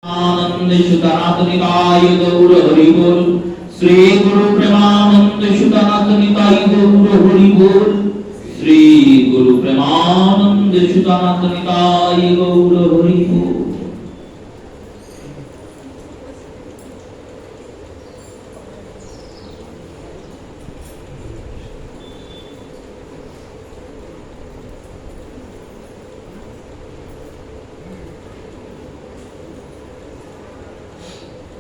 आनंद सुतनाथ निताय गौर हरि बोल। श्री गुरु प्रेमानंद सुतनाथ निताय गौर हरि बोल। श्री गुरु प्रेमानंद सुतनाथ निताय गौर हरि बोल।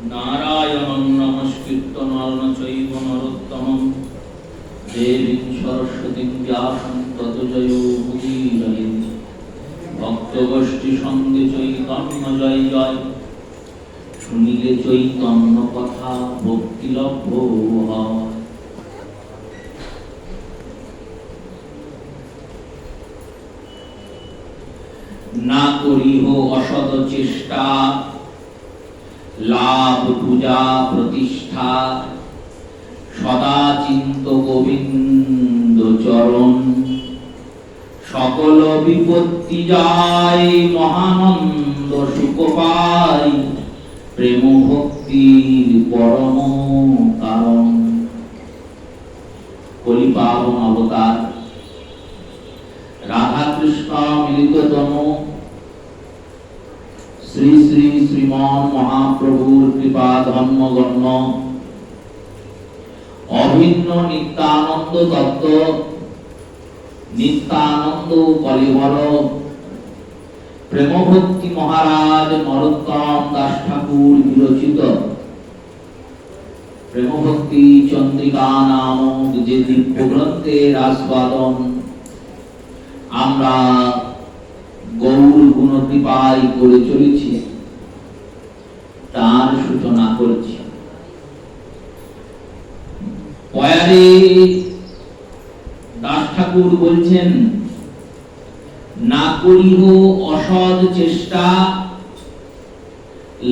नारायणं नमस्कृत्य नरं चैव नरोत्तमं देवीं सरस्वतीं व्यासं ततो जयो मुदीरयेत्। भक्तगोष्ठी संगे चैतन्य जय जय, শুনিলে চৈতন্য কথা ভক্তি লভ্য হয়। না করিহ অসৎ চেষ্টা, লাভ পূজা প্রতিষ্ঠা, সদা চিন্ত গোবিন্দ চরণ। সকল বিপত্তি যায়, মহানন্দ সুখ পাই, প্রেম ভক্তির পরম কারণ। কলি পাবন অবতার রাধা কৃষ্ণ মিলিত তনু শ্রী শ্রী শ্রীমান মহাপ্রভুর কৃপা ধর্মগণ্য অভিন্ন নিত্যানন্দ তত্ত্ব, নিত্যানন্দ কলিবর প্রেমভক্তি মহারাজ নরোত্তম দাস ঠাকুর বিরচিত প্রেমভক্তি চন্দ্রিকা নামক যে দিব্য গ্রন্থের আস্বাদন আমরা গৌর গুণ কৃপায় করে চলেছি, তার সূচনা করছি। পয়ারে দাস ঠাকুর বলছেন, না করিহ অসৎ চেষ্টা,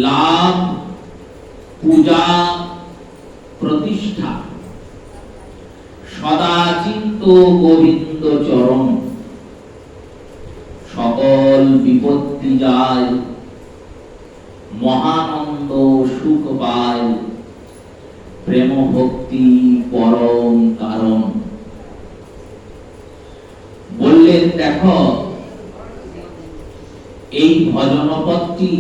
লাভ পূজা প্রতিষ্ঠা, সদা চিন্ত গোবিন্দ চরণ। সকল বিপত্তি যায়, মহানন্দ সুখ পায়, প্রেম ভক্তি পরম কারণ। বললেন, দেখো এই ভজনপদটি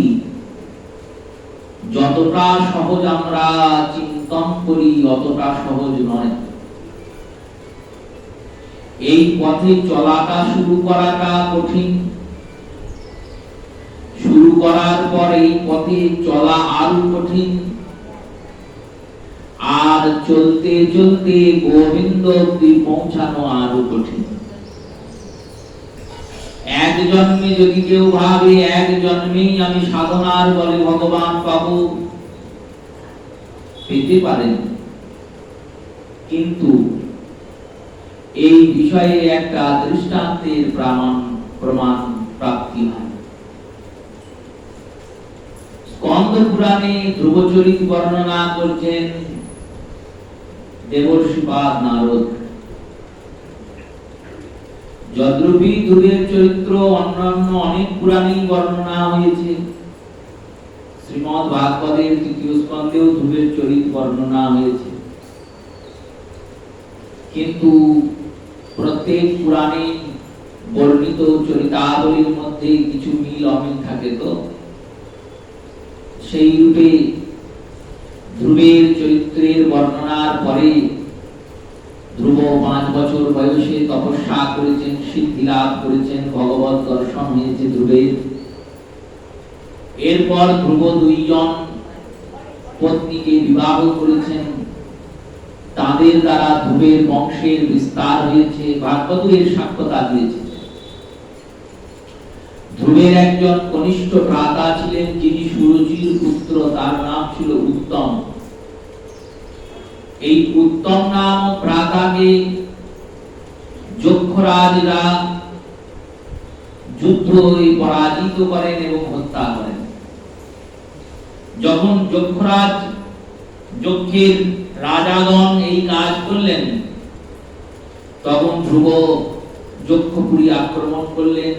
যতটা সহজ আমরা চিন্তন করি অতটা সহজ নয়। এই পথে চলাটা শুরু করাটা কঠিন, শুরু করার পর এই পথে চলা আরো কঠিন, আর চলতে চলতে গোবিন্দ অবধি পৌঁছানো আরো কঠিন। এক জন্মে যদি কেউ ভাবে এক জন্মেই আমি সাধনার বলে ভগবান পাবো, পেতে পারেন, কিন্তু এই বিষয়ে একটা দৃষ্টান্তের প্রমাণ প্রাপ্তি হয়। স্কন্দ পুরাণে ধ্রুবচরিত বর্ণনা করছেন দেবর্ষিপাদ নারদ। যদ্যপি ধ্রুবের চরিত্র অন্যান্য অনেক পুরাণেই বর্ণনা হয়েছে, শ্রীমদ ভাগবতের তৃতীয় স্কন্ধেও ধ্রুবের চরিত্র বর্ণনা হয়েছে, কিন্তু প্রত্যেক পুরাণে বর্ণিত চরিতাবলীর মধ্যে কিছু মিল অমিল থাকে। তো সেই রূপে ধ্রুবের চরিত্রের বর্ণনার পরে ধ্রুব 5 বছর বয়সে তপস্যা করেছেন, সিদ্ধি লাভ করেছেন, ভগবত দর্শন হয়েছে ধ্রুবের। এরপর ধ্রুব 2 জন পত্নীকে বিবাহ করেছেন, তাদের দ্বারা ধ্রুবের বংশের বিস্তার হয়েছে। ভাগবত এর সাক্ষ্যতা দিয়েছে। ধ্রুবের একজন কনিষ্ঠ ভ্রাতা ছিলেন, যিনি সুরুচির পুত্র, তার নাম ছিল উত্তম। এই উত্তম নাম ভ্রাতাকে যক্ষরাজরা যুদ্ধে পরাজিত করেন এবং হত্যা করেন। যখন যক্ষরাজ যক্ষের রাজাগণ এই কাজ করলেন, তখন ধ্রুব যক্ষপুরী আক্রমণ করলেন।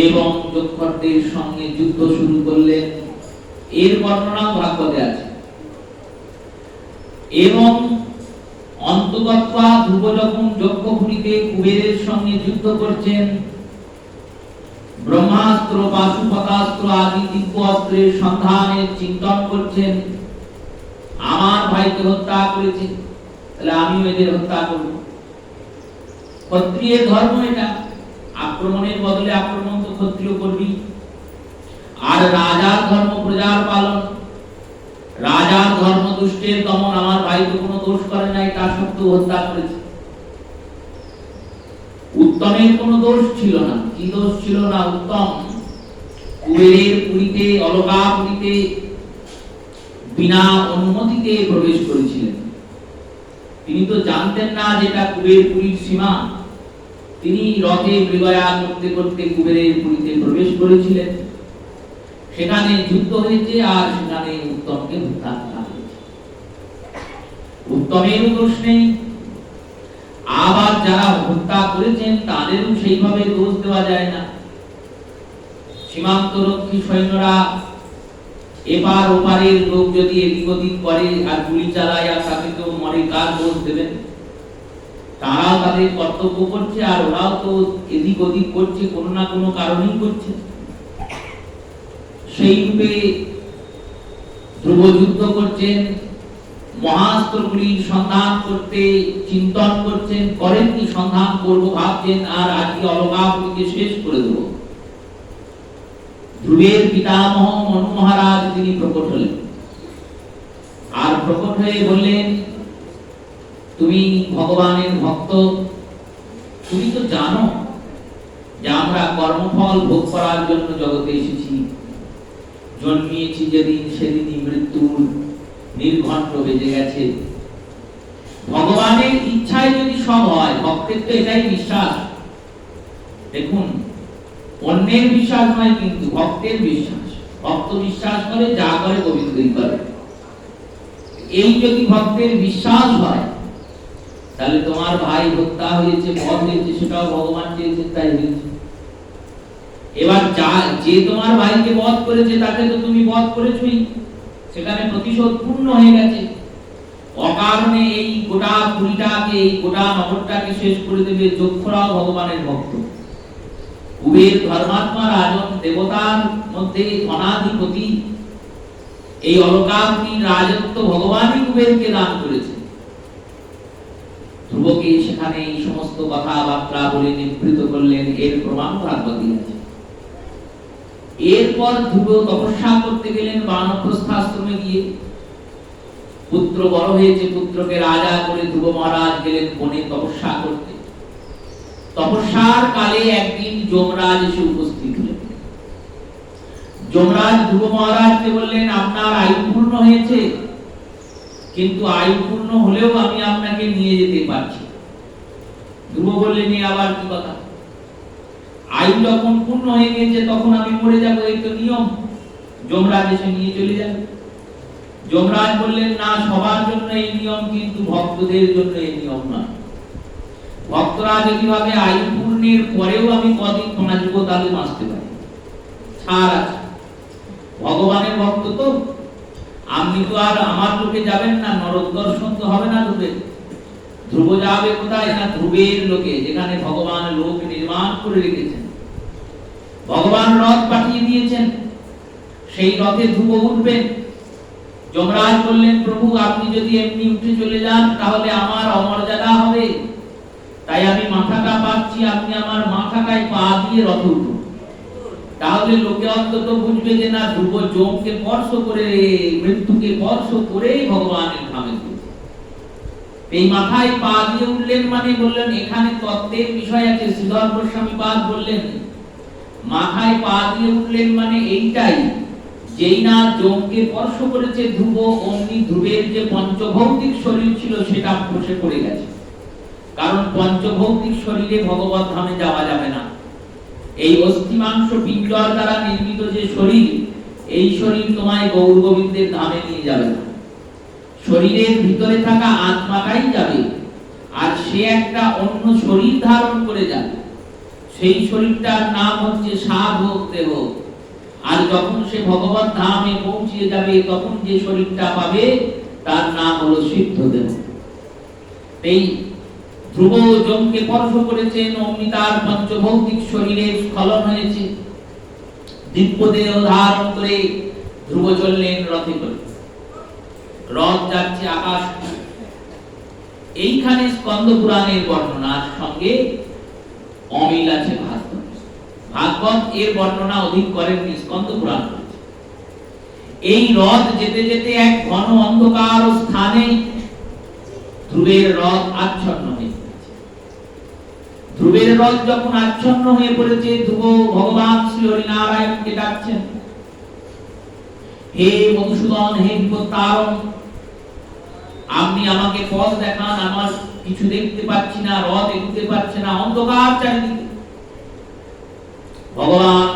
এবং যক্ষরদের সঙ্গে যুদ্ধ শুরু করলেন। এর বর্ণনা ভাগবতে আছে। এবং অন্তগত্বা ধ্রুব যখন যক্ষপুরীতে কুবেরের সঙ্গে যুদ্ধ করছেন, ব্রহ্মাস্ত্র পাশুপতাস্ত্র আদি দিব্য অস্ত্রের সন্ধানের চিন্তন করছেন। আমার ভাইকে হত্যা করেছে, তাহলে আমিও এদের হত্যা করব। ক্ষত্রিয়ের ধর্ম এটা, আক্রমণের বদলে আক্রমণ তো ক্ষত্রিয় করবি। আর রাজার ধর্ম প্রজার পালন, রাজার ধর্ম দুষ্টের দমন। আমার ভাই তো কোনো দোষ করে নাই, তার সত্ত্বেও হত্যা করেছে। উত্তমের কোনো দোষ ছিল না। কি দোষ ছিল না? উত্তম কুবেরের পুরীতে, অলকাপুরীতে বিনা অনুমতিতে প্রবেশ করেছিলেন। তিনি তো জানতেন না যেটা কুবের পুরীর সীমা। তিনি রথে মৃগয়া করতে করতে কুবেরের পুরীতে প্রবেশ করেছিলেন। সেখানে যুদ্ধ হয়েছে আর সেখানে উত্তমকে হত্যা করা হয়েছে। উত্তমেরও দোষ নেই, আবার যারা হত্যা করেছেন তাদেরও সেইভাবে দোষ দেওয়া যায় না। সীমান্তরক্ষী সৈন্যরা এপার ওপারের লোক যদি এদিক ওদিক করে আর গুলি চালায় আর তাকে কেউ মরে, কার দোষ দেবেন? তারাও তাদের কর্তব্য করছে আর ওরাও তো এদিক ওদিক করছে, কোনো না কোনো কারণেই করছে। সেই রূপে ধ্রুব যুদ্ধ করছেন, মহাস্ত্রগুলির সন্ধান করতে চিন্তন করছেন। করেননি, সন্ধান করব ভাবছেন, আর আজকে অলকাপুরীকে শেষ করে দেব। ধ্রুবের পিতামহ মনু মহারাজ তিনি প্রকট হলেন, আর প্রকট হয়ে বললেন, তুমি ভগবানের ভক্ত, তুমি তো জানো যে আমরা কর্মফল ভোগ করার জন্য জগতে এসেছি। জন্মিয়েছি যেদিন সেদিনই মৃত্যুর নির্ঘণ্ট বেজে গেছে। ভগবানের ইচ্ছায় যদি সব হয়, ভক্তের তো এটাই বিশ্বাস। দেখুন, অন্যের বিশ্বাস নয় কিন্তু ভক্তের বিশ্বাস। ভক্ত বিশ্বাস করে যা করে গোবিন্দই করে। এই যদি ভক্তের বিশ্বাস হয়, তাহলে তোমার ভাই হত্যা হয়েছে, বধ হয়েছে, সেটাও ভগবান চেয়েছেন, তাই হয়েছে। এবার যে তোমার ভাইকে বধ করেছে তাকে তো তুমি বধ করেছই, সেখানে প্রতিশোধ পূর্ণ হয়ে গেছে। অকারণে এই গোটা পুরীটাকে, এই গোটা নগরটাকে শেষ করে দেবে। যক্ষরাও ভগবানের ভক্ত। কুবের ধর্মাত্মা রাজন, দেবতার মধ্যে অনাধিপতি। এই অলকাপুরীর রাজত্ব ভগবানই কুবেরকে দান করেছে। ধ্রুবকে সেখানে এই সমস্ত কথাবার্তা বলে নিবৃত করলেন। এর প্রমাণ ভাগবতী আছে। এরপর ধ্রুব তপস্যা করতে গেলেন বানপ্রস্থাশ্রমে গিয়ে। পুত্র বড় হয়েছে, পুত্রকে রাজা করে ধ্রুব মহারাজ গেলেন বনে তপস্যা করতে। তপস্যার কালে একদিন যমরাজ এসে উপস্থিত হলেন। যমরাজ ধ্রুব মহারাজকে বললেন, আপনার আয়ু পূর্ণ হয়েছে, কিন্তু আয়ু পূর্ণ হলেও আমি আপনাকে নিয়ে যেতে পারছি। ধ্রুব বললেন, এ আবার কি কথা? আয়ু যখন পূর্ণ হয়ে গেছে তখন আমি মরে যাবো, এই তো নিয়ম। যমরাজ এসে নিয়ে চলে যাবে। যমরাজ বললেন, না, সবার জন্য এই নিয়ম, কিন্তু ভক্তদের জন্য এই নিয়ম নয়। ভক্তরা যদি ভাবে আয়ু পূর্ণের পরেও আমি কদিন বাঁচব, তাহলে বাঁচতে পারি, ছাড় আছে। ভগবানের ভক্ত তো আপনি তো আর আমার লোকে যাবেন না, নরক দর্শন তো হবে না ধ্রুবের। ধ্রুব যাবে কোথায়? না ধ্রুবের লোকে, যেখানে ভগবান লোক নির্মাণ করে রেখেছেন। ভগবান রথ পাঠিয়ে দিয়েছেন, সেই রথে ধ্রুব উঠবেন। যমরাজ বললেন, প্রভু আপনি যদি এমনি উঠে চলে যান তাহলে আমার অমর্যাদা হবে, তাই আমি মাথাটা পাচ্ছি, আপনি আমার মাথাটায় পা দিয়ে রথে উঠুন। তাহলে লোকে অন্তত বুঝবে যে না, ধ্রুব যমকে স্পর্শ করে, মৃত্যুকে স্পর্শ করেই ভগবানের ধামে গেছে। এই মাথায় পা দিয়ে উঠলেন মানে বললেন, এখানে তত্ত্বের বিষয় আছে। শ্রীধর গোস্বামী পাদ বললেন, মাথায় পা দিয়ে উঠলেন মানে এইটাই, যেই না যমকে স্পর্শ করেছে ধ্রুব, অমনি ধ্রুবের যে পঞ্চভৌতিক শরীর ছিল সেটা খসে পড়ে গেছে। কারণ পঞ্চভৌতিক শরীরে ভগবত ধামে যাওয়া যাবে না। এই অস্থি মাংস পিণ্ডর দ্বারা নির্মিত যে শরীর, এই শরীর তোমায় গৌর গোবিন্দের ধামে নিয়ে যাবে না। শরীরের ভিতরে থাকা আত্মাটাই যাবে, আর সে একটা অন্য শরীর ধারণ করে যাবে। সেই শরীরটার নাম হচ্ছে সাধক দেহ। আর যখন সে ভগবত ধামে পৌঁছে যাবে তখন যে শরীরটা পাবে তার নাম হলো সিদ্ধ দেহ। এই ধ্রুব যমকে স্পর্শ করেছেন, অমনি তার পঞ্চভৌতিক শরীরে স্খলন হয়েছে। দিব্য দেহ ধারণ করে ধ্রুব চললেন রথে করে। রথ যাচ্ছে আকাশ। এইখানে স্কন্দ পুরাণের বর্ণনার সঙ্গে অমিল আছে ভাগবত। ভাগবত এর বর্ণনা অধিক করেননি, স্কন্দ পুরাণ করেছে। এই রথ যেতে যেতে এক ঘন অন্ধকার স্থানে ধ্রুবের রথ আচ্ছন্ন হয়ে পড়েছে। ধ্রুবের রথ যখন আচ্ছন্ন হয়ে পড়েছে, ধ্রুব ভগবান শ্রী হরিনারায়ণকে ডাকছেন, হে মধুসূদন, হে বিপত্তারণ, আপনি আমাকে পথ দেখান, আমার কিছু দেখতে পাচ্ছি না, রথ এগোতে পারছে না, অন্ধকার চারিদিকে। ভগবান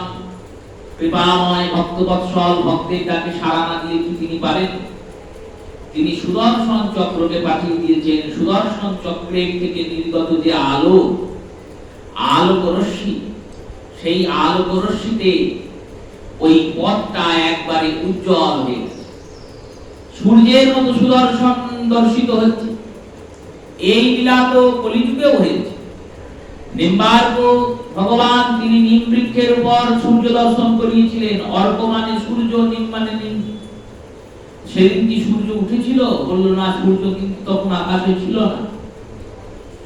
কৃপাময় ভক্তবৎসল, ভক্তের ডাকে সাড়া না দিয়ে কি তিনি পারেন? তিনি সুদর্শন চক্রকে পাঠিয়ে দিয়েছেন। সুদর্শন চক্রের থেকে নির্গত যে আলো, আলোক রশ্মি, সেই আলোক রশ্মিতে ওই পথটা একবারে উজ্জ্বল হয়ে গেছে, সূর্যের মতো সুদর্শন দর্শিত হচ্ছে। এই লীলা তো কলিযুগেও হয়েছে। নিম্বার্ক ভগবান তিনি নিম বৃক্ষের উপর সূর্য দর্শন করিয়েছিলেন। অর্ক মানে সূর্য, নিম মানে নিম। সেদিন কি সূর্য উঠেছিল? বলল না, সূর্য কিন্তু তখন আকাশে ছিল না।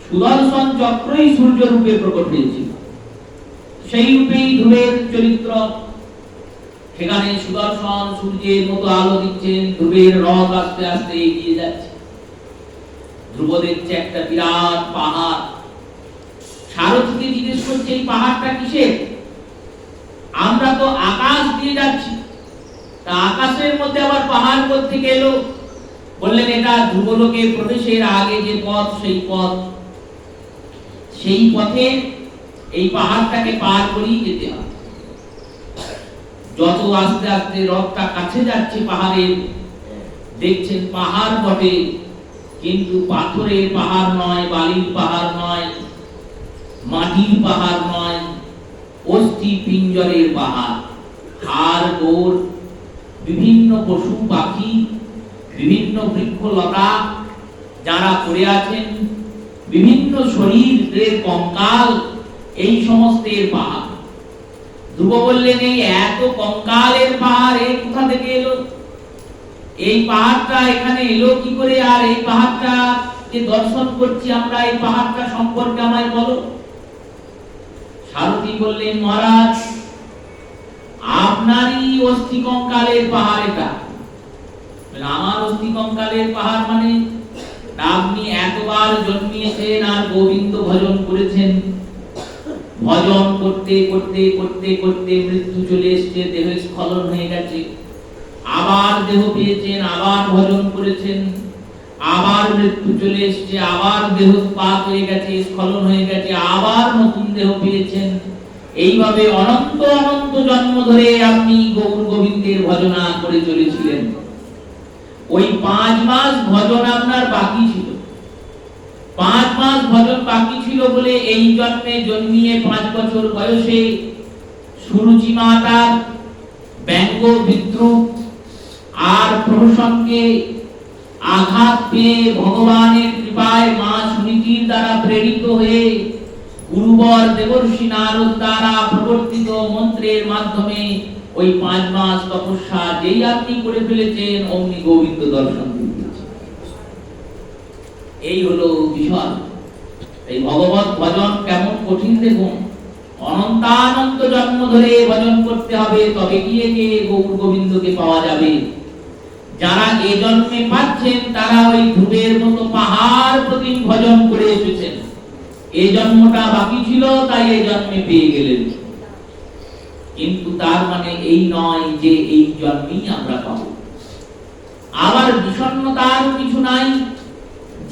সুদর্শন চক্রই সূর্য রূপে প্রকট হয়েছিল। সেই রূপেই ধ্রুবের চরিত্র। সেখানে সুদর্শন সূর্যের মতো আলো দিচ্ছেন। ধ্রুবের রথ আস্তে আস্তে এগিয়ে যাচ্ছে। ধ্রুব দেখছে একটা বিরাট পাহাড়। সারথীকে জিজ্ঞেস করছে, এই পাহাড়টা কিসের? আমরা তো আকাশ দিয়ে যাচ্ছি, তা আকাশের মধ্যে আবার পাহাড় কোত্থেকে এলো? বললেন, এটা ধ্রুবলোকে প্রবেশের আগে যে পথ, সেই পথ। সেই পথে এই পাহাড়টাকে পার করেই যেতে হবে। যত আস্তে আস্তে রথটা কাছে যাচ্ছে পাহাড়ের, দেখছেন পাহাড় বটে, কিন্তু পাথরের পাহাড় নয়, বালির পাহাড় নয়, মাটির পাহাড় নয়, অস্থি পিঞ্জরের পাহাড়। হাড় গোড়, বিভিন্ন পশু পাখি, বিভিন্ন বৃক্ষলতা যারা পড়ে আছেন, বিভিন্ন শরীরের কঙ্কাল, এই সমস্তের পাহাড়। ধ্রুব বললেন, এই এত কঙ্কালের পাহাড় এ কোথা থেকে এলো? এই পাহাড়টা এখানে এলো কি করে? আর এই পাহাড়টা যে দর্শন করছি আমরা, এই পাহাড়টা সম্পর্কে আমায় বলো। সারথী বললেন, মহারাজ, আপনারই অস্থি কঙ্কালের পাহাড় এটা। আমার অস্থি কঙ্কালের পাহাড় মানে? আপনি এতবার জন্মিয়েছেন আর গোবিন্দ ভজন করেছেন। ভজন করতে করতে করতে করতে মৃত্যু চলে এসেছে, দেহ স্খলন হয়ে গেছে। আবার দেহ পেয়েছেন, আবার ভজন করেছেন, আবার মৃত্যু চলে এসেছে, আবার দেহ পাক হয়ে গেছে, স্খলন হয়ে গেছে, আবার নতুন দেহ পেয়েছেন। এইভাবে অনন্ত অনন্ত জন্ম ধরে আপনি গৌর গোবিন্দের ভজনা করে চলেছিলেন। ওই 5 মাস ভজন আপনার বাকি ছিল। 5 মাস ভজন বাকি ছিল বলে এই জন্মে জন্মিয়ে 5 বছর বয়সে সুরুচি মাতার ব্যঙ্গ বিদ্রুপ আর প্রহসনকে আঘাত পেয়ে ভগবানের কৃপায় মা সুনীতির দ্বারা প্রেরিত হয়ে গুরুবর দেবর্ষি নারদ দ্বারা প্রবর্তিত মন্ত্রের মাধ্যমে ওই 5 মাস তপস্যা যেই আপনি করে ফেলেছেন, অমনি গোবিন্দ দর্শন দিয়েছেন। এই হলো বিষয়। এই ভগবত ভজন কেমন কঠিন দেখুন। অনন্তানন্ত জন্ম ধরে ভজন করতে হবে, তবে গিয়ে গৌর গোবিন্দকে পাওয়া যাবে। যারা এই জন্মে পাচ্ছেন তারা ওই ধ্রুবের মতো পাহাড় প্রতি ভজন করে এসেছেন। এই জন্মটা বাকি ছিল, তাই এই জন্মে পেয়ে গেলেন। কিন্তু তার মানে এই নয় যে এই জন্মেই আমরা পাবো। আবার বিষণ্ণতার কিছু নাই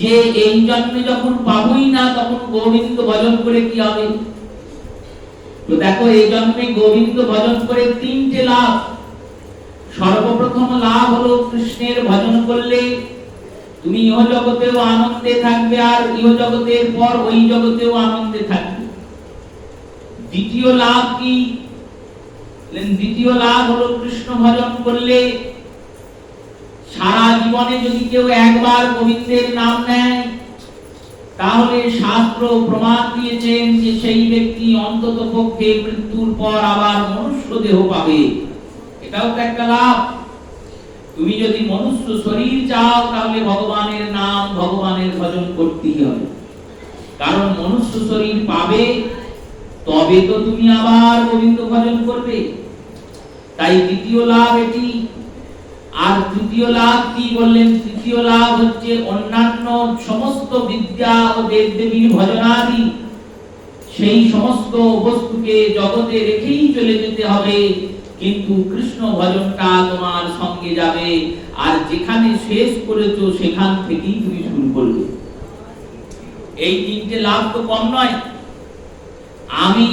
যে এই জন্মে যখন পাবোই না, তখন গোবিন্দ ভজন করে কি হবে? তো দেখো, এই জন্মে গোবিন্দ ভজন করে 3টে লাভ। সর্বপ্রথম লাভ হলো কৃষ্ণের ভজন করলে তুমি ইহ জগতেও আনন্দে থাকবে, আর ইহ জগতের পর ওই জগতেও আনন্দে থাকবে। দ্বিতীয় লাভ কি? দ্বিতীয় লাভ হলো কৃষ্ণ ভজন করলে সারা জীবনে যদি কেউ একবার গোবিন্দের নাম নেয়, তাহলে শাস্ত্র প্রমাণ দিয়েছেন যে সেই ব্যক্তি অন্তত পক্ষে মৃত্যুর পর আবার মনুষ্য দেহ পাবে। এটাও তো একটা লাভ। তুমি যদি মনুষ্য শরীর চাও, তাহলে ভগবানের নাম, ভগবানের ভজন করতেই হবে। কারণ মনুষ্য শরীর পাবে, তবে তো তুমি আবার গোবিন্দ ভজন করবে। তাই দ্বিতীয় লাভ এটি। আর তৃতীয় লাভ কি বললেন? তৃতীয় লাভ হচ্ছে অন্যান্য সমস্ত বিদ্যা ও দেবদেবীর ভজনাদি, সেই সমস্ত বস্তুকে জগতে রেখেই চলে যেতে হবে, কিন্তু কৃষ্ণ ভজনটা তোমার সঙ্গে যাবে। আর যেখানে শেষ করেছো সেখান থেকেই তুমি শুরু করবে। এই তিনটে লাভ তো কম নয়। আমি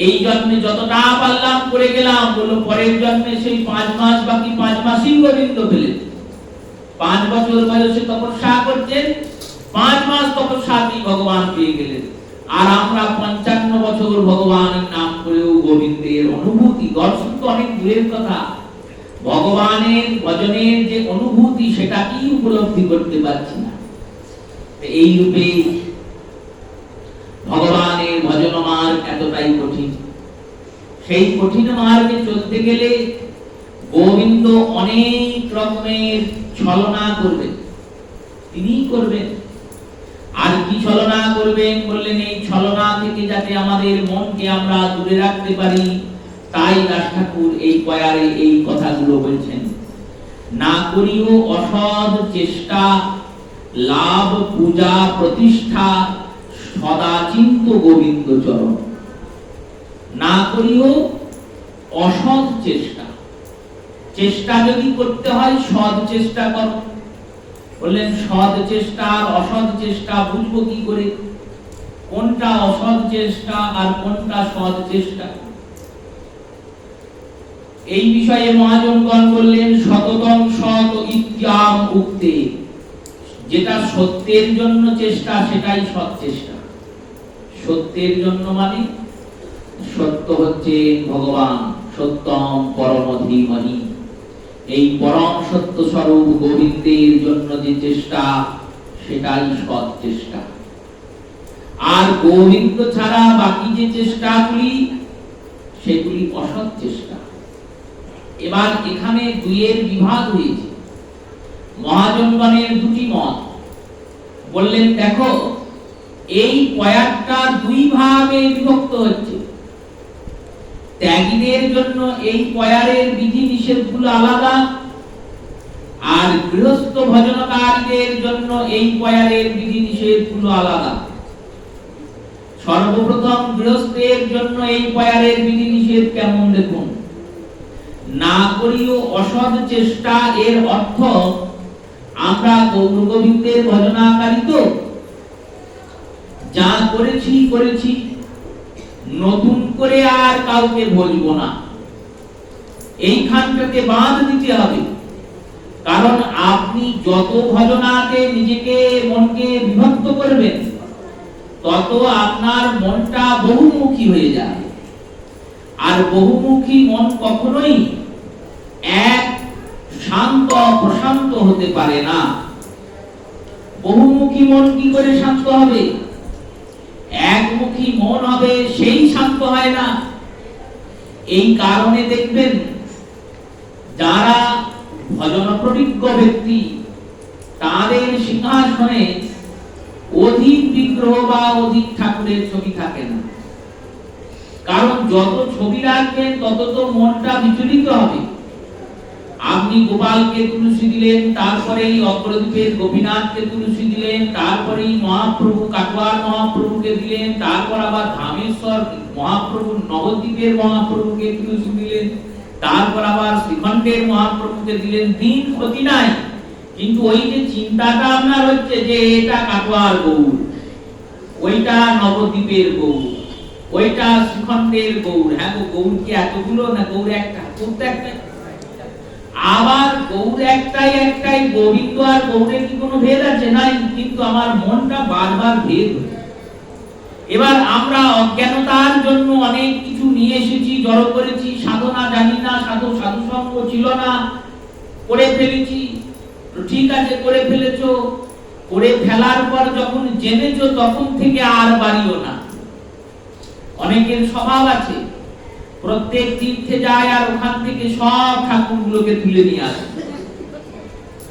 এই জন্মে যতটা পারলাম করে গেলাম, বললো পরের জন্মে সেই 5 মাস বাকি 5 মাসই গোবিন্দ পেলেন। 5 বছর বয়সে তপস্যা করছেন, 5 মাস তপস্যাতেই ভগবান পেয়ে গেলেন। আর আমরা 55 বছর ভগবানের নাম করেও গোবিন্দের অনুভূতি, দর্শন তো অনেক দূরের কথা, ভগবানের ভজনের যে অনুভূতি সেটাকেই উপলব্ধি করতে পারছি না। এই রূপে ভগবানের ভজন মার্গ এতটাই কঠিন। সেই কঠিন মার্গে চলতে গেলে গোবিন্দ অনেক রকমের ছলনা করবেন, তিনি করবেন। আর কি ছলনা করবেন বললেন? এই ছলনা থেকে যাতে আমাদের মনকে আমরা দূরে রাখতে পারি, তাই দাস ঠাকুর এই পয়ারে এই কথাগুলো বলছেন। না করিও অসৎ চেষ্টা, লাভ পূজা প্রতিষ্ঠা, সদা চিন্ত গোবিন্দ চরণ। না করিও অসৎ চেষ্টা। চেষ্টা যদি করতে হয়, সৎ চেষ্টা করো। বললেন সৎ চেষ্টা আর অসৎ চেষ্টা বুঝবো কি করে? কোনটা অসৎ চেষ্টা আর কোনটা সৎ চেষ্টা? এই বিষয়ে মহাজনগণ বললেন সততং সৎ ইত্যাম উক্তে, যেটা সত্যের জন্য চেষ্টা সেটাই সৎ চেষ্টা। সত্যের জন্য মানে সত্য হচ্ছে ভগবান, সত্যম পরম ধীমহি। এই পরম সত্য স্বরূপ গোবিন্দের জন্য যে চেষ্টা সেটাই সৎ চেষ্টা। আর গোবিন্দ ছাড়া বাকি যে চেষ্টাগুলি সেগুলি অসৎ চেষ্টা। এবার এখানে দুইয়ের বিভাগ হয়েছে। মহাজনগণের দুটি মত। বললেন দেখো, এই পয়ারটা দুই ভাগে বিভক্ত হচ্ছে। ত্যাগীদের জন্য এই পয়ারের বিধি নিষেধগুলো আলাদা, আর গৃহস্থ ভজনকারীদের জন্য এই পয়ারের বিধি নিষেধগুলো আলাদা। সর্বপ্রথম গৃহস্থের জন্য এই পয়ারের বিধি নিষেধ কেমন দেখুন। না করিও অসৎ চেষ্টা, এর অর্থ আমরা গৌর গোবিন্দের ভজনাকারী তো, যা করেছি করেছি, নতুন করে আর কাউকে ভজবো না, এইখানটাকে বাঁধ দিতে হবে। কারণ আপনি যত ভজনাতে নিজেকে মনকে বিভক্ত করবেন, তত আপনার মনটা বহুমুখী হয়ে যায়। আর বহুমুখী মন কখনোই এক শান্ত প্রশান্ত হতে পারে না। বহুমুখী মন কি করে শান্ত হবে? একমুখী মন হবে, সেই শান্ত হয় না। এই কারণে দেখবেন যারা ভজন প্রবিজ্ঞ ব্যক্তি, তাদের সিংহাসনে অধিক বিগ্রহ বা অধিক ঠাকুরের ছবি থাকে না। কারণ যত ছবি রাখবেন তত তো মনটা বিচলিত হবে। আপনি গোপালকে তুলসী দিলেন, তারপরেই অগ্রদীপের গোপীনাথকে তুলসী দিলেন, তারপরেই মহাপ্রভু কাটোয়ার মহাপ্রভুকে দিলেন, তারপর আবার ধামেশ্বর মহাপ্রভু নবদ্বীপের মহাপ্রভুকে তুলসী দিলেন, তারপর আবার শ্রীখণ্ডের মহাপ্রভুকে দিলেন। দিন ক্ষতি নাই, কিন্তু ওই যে চিন্তাটা আপনার হচ্ছে যে এটা কাটোয়ার গৌর, ওইটা নবদ্বীপের গৌর, ওইটা শ্রীখণ্ডের গৌর। হ্যাঁ গো, গৌর কি এতগুলো না? গৌর একটা, গৌর তো একটা। আবার গৌর একটাই একটাই, গোবিন্দ আর গৌরের কি কোনো ভেদ আছে? নাই। কিন্তু আমার মনটা বারবার ভেদ হচ্ছে। এবার আমরা অজ্ঞানতার জন্য অনেক কিছু নিয়ে এসেছি, জড়ো করেছি, সাধনা জানি না, সাধু সঙ্গ ছিল না, করে ফেলেছি। ঠিক আছে, করে ফেলেছো, করে ফেলার পর যখন জেনেছো তখন থেকে আর বাড়িও না। অনেকের স্বভাব আছে প্রত্যেক তীর্থে যায় আর ওখান থেকে সব ঠাকুরগুলোকে তুলে নিয়ে আসে,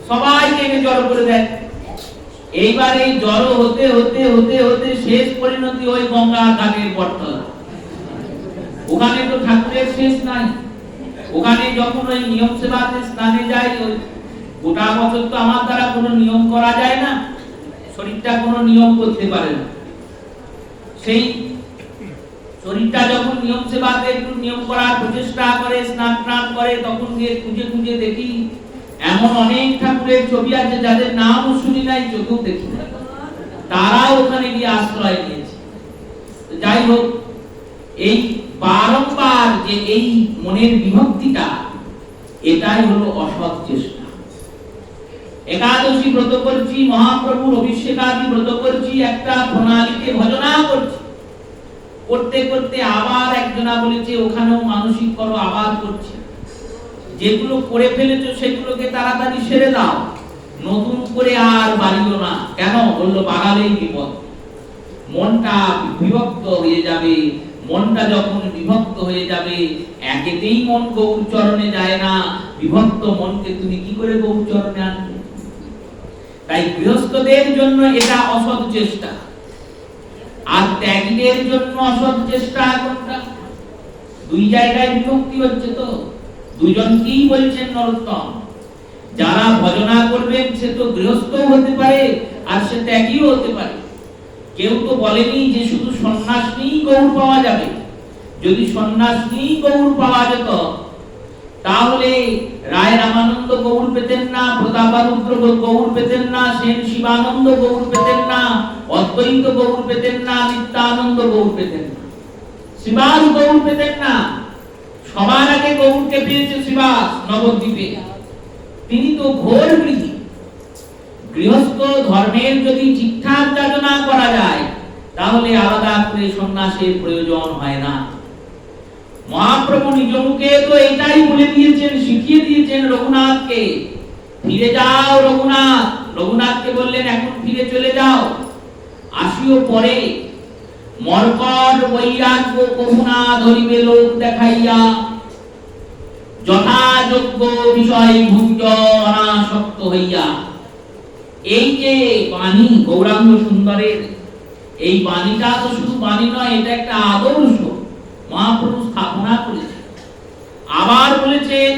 সবাইকে জড়ো করে দেয়। এইবার এই জড়ো হতে হতে হতে হতে শেষ পরিণতি ওই গঙ্গা ঘাটের বটতলা। ওখানে তো ঠাকুরের শেষ নাই। ওখানে যখন ওই নিয়ম সেবাতে স্নানে যাই, ওই গোটা বছর তো আমার দ্বারা কোনো নিয়ম করা যায় না, শরীরটা কোনো নিয়ম করতে পারে না। সেই শরীরটা যখন নিয়ম সেবাতে একটু নিয়ম করার প্রচেষ্টা করে, স্নান টান করে, তখন গিয়ে খুঁজে খুঁজে দেখি এমন অনেক ঠাকুরের ছবি আছে যাদের নামও শুনি নাই, চোখেও দেখি না, তারাও ওখানে গিয়ে আশ্রয় নিয়েছে। যাই হোক, এই বারংবার যে এই মনের বিভক্তিটা, এটাই হলো অসৎ চেষ্টা। একাদশী ব্রত করছি, মহাপ্রভুর অভিষেকাদি ব্রত করছি, একটা প্রণালীকে ভজনা করছি, করতে করতে আবার একজনা বলেছে ওখানেও মানসিক করো, আবার করছি। যেগুলো করে ফেলেছো সেগুলোকে তাড়াতাড়ি সেরে দাও, নতুন করে আর বাড়িও না। কেন বললো? বাড়ালেই বিপদ, মনটা বিভক্ত হয়ে যাবে। মনটা যখন বিভক্ত হয়ে যাবে, একেতেই মন গৌর চরণে যায় না, বিভক্ত মনকে তুমি কি করে গৌর চরণে আনবে? তাই গৃহস্থদের জন্য এটা অসৎ চেষ্টা, আর ত্যাগীদের জন্য অসৎ চেষ্টা কোনটা? দুই জায়গায় বিভক্তি হচ্ছে তো, দুজনকেই বলছেন নরোত্তম। যারা ভজনা করবেন সে তো গৃহস্থও হতে পারে আর সে ত্যাগীও হতে পারে। কেউ তো বলেনি যে শুধু সন্ন্যাস নিয়েই গৌর পাওয়া যাবে। যদি সন্ন্যাস নিয়েই গৌর পাওয়া যেত, তাহলে রায় রামানন্দ গৌর পেতেন না, প্রতাপারুদ্র গৌর পেতেন না, সেন শিবানন্দ গৌর পেতেন না, অদ্বৈত গৌর পেতেন না, নিত্যানন্দ গৌর পেতেন না, শিবাস গৌর পেতেন না। সবার আগে গৌরকে পেয়েছে শিবাস নবদ্বীপে। তিনি তো ঘোর গৃহী। গৃহস্থ ধর্মের যদি ঠিকঠাক যাচনা করা যায়, তাহলে আলাদা করে সন্ন্যাসের প্রয়োজন হয় না। মহাপ্রভু নিজ মুখে তো এটাই বলে দিয়েছেন, শিখিয়ে দিয়েছেন রঘুনাথকে, ফিরে যাও রঘুনাথ। রঘুনাথকে বললেন এখন ফিরে চলে যাও, আসিও পরে। মর্কট বৈরাগ্য কহুনা ধরিবে লোক দেখাইয়া, যথাযোগ্য বিষয় ভুঞ্জ অনাসক্ত হইয়া। এই যে বাণী গৌরাঙ্গ সুন্দরের, এই বাণীটা তো শুধু বাণী নয়, এটা একটা আদর্শ মহাপ্রভু স্থাপনা করেছেন। আবার বলেছেন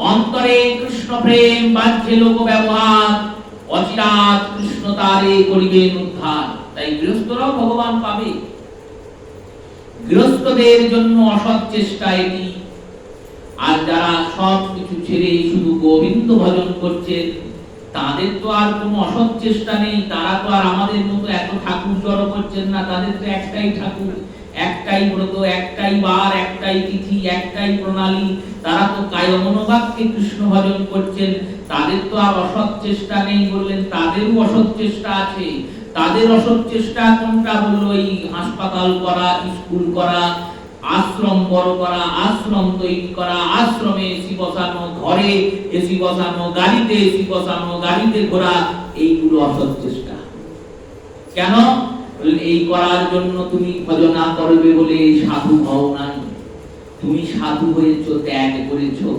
অন্তরে কৃষ্ণ প্রেম, বাহ্যে লোক ব্যবহার, অচিরাত কৃষ্ণ তারে করিবেন উদ্ধার। তাই গৃহস্থরাও ভগবান পাবে। গৃহস্থদের জন্য অসৎ চেষ্টা এটি। আর যারা সব কিছু ছেড়ে শুধু গোবিন্দ ভজন করছেন, তাদের তো আর কোনো অসৎ চেষ্টা নেই। তারা তো আর আমাদের মতো এত ঠাকুর জড়ো করছেন না। তাদের তো একটাই ঠাকুর, একটাই ব্রত, একটাই বার, একটাই তিথি, একটাই প্রণালী। তারা তো কায় মনোবাক্যে কৃষ্ণ ভজন করছেন। তাদের তো আর অসৎ চেষ্টা নেই। বললেন তাদেরও অসৎ চেষ্টা আছে। তাদের অসৎ চেষ্টা কোনটা? বললো এই হাসপাতাল করা, স্কুল করা, আশ্রম বড় করা, আশ্রম তৈরি করা, আশ্রমে এসি বসানো, ঘরে এসি বসানো, গাড়িতে এসি বসানো, গাড়িতে ঘোরা, এইগুলো অসৎ চেষ্টা। কেন? এই করার জন্য তুমি ভজনা করবে বলে সাধু হও নাই। তুমি সাধু হয়েছো, ত্যাগ করেছো।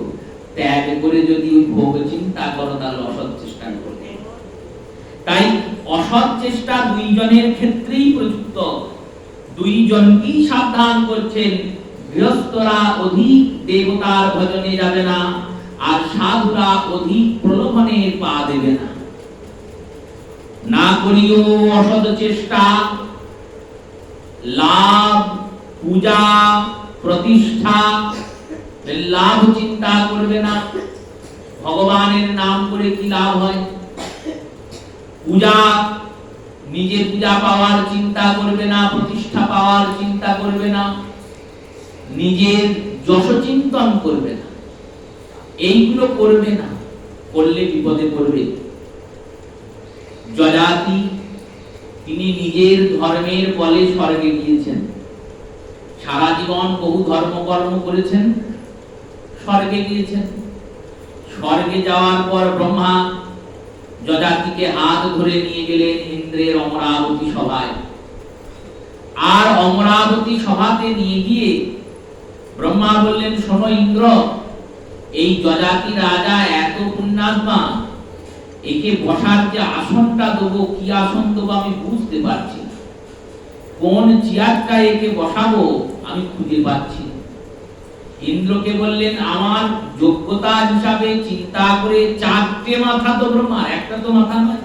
ত্যাগ করে যদি ওই ভোগ চিন্তা করো, তাহলে অসৎ চেষ্টা করবে। তাই অসৎ চেষ্টা দুইজনের ক্ষেত্রেই প্রযুক্ত। দুইজনকেই সাবধান করছেন। গৃহস্থরা অধিক দেবতার ভজনে যাবে না, আর সাধুরা অধিক প্রলোভনের পা দেবে না। না করিও অসৎ চেষ্টা, লাভ, পূজা, প্রতিষ্ঠা, লাভ চিন্তা করবে না। ভগবানের নাম করে কি লাভ হয়? পূজা, নিজে পূজা পাওয়ার চিন্তা করবে না, প্রতিষ্ঠা পাওয়ার চিন্তা করবে না, নিজের যশ চিন্তন করবে না। এইগুলো করবে না, করলে বিপদে পড়বে। যজাতি তিনি নিজের ধর্মের বলে স্বর্গে গিয়েছেন, সারা জীবন বহু ধর্মকর্ম করেছেন, স্বর্গে গিয়েছেন। স্বর্গে যাওয়ার পর ব্রহ্মা যজাতিকে হাত ধরে নিয়ে গেলেন ইন্দ্রের অমরাবতী সভায়। আর অমরাবতী সভাতে নিয়ে গিয়ে ব্রহ্মা বললেন, শোনো ইন্দ্র, এই যজাতি রাজা এত পুণ্যাত্মা, একে বসার যে আসনটা দেবো, কি আসন দেবো আমি বুঝতে পারছি না, কোন চেয়ারটা একে বসাবো আমি খুঁজে পাচ্ছি না। ইন্দ্রকে বললেন, আমার যোগ্যতা হিসাবে চিন্তা করে 4টে মাথা তো ব্রহ্মা, একটা তো মাথা নয়,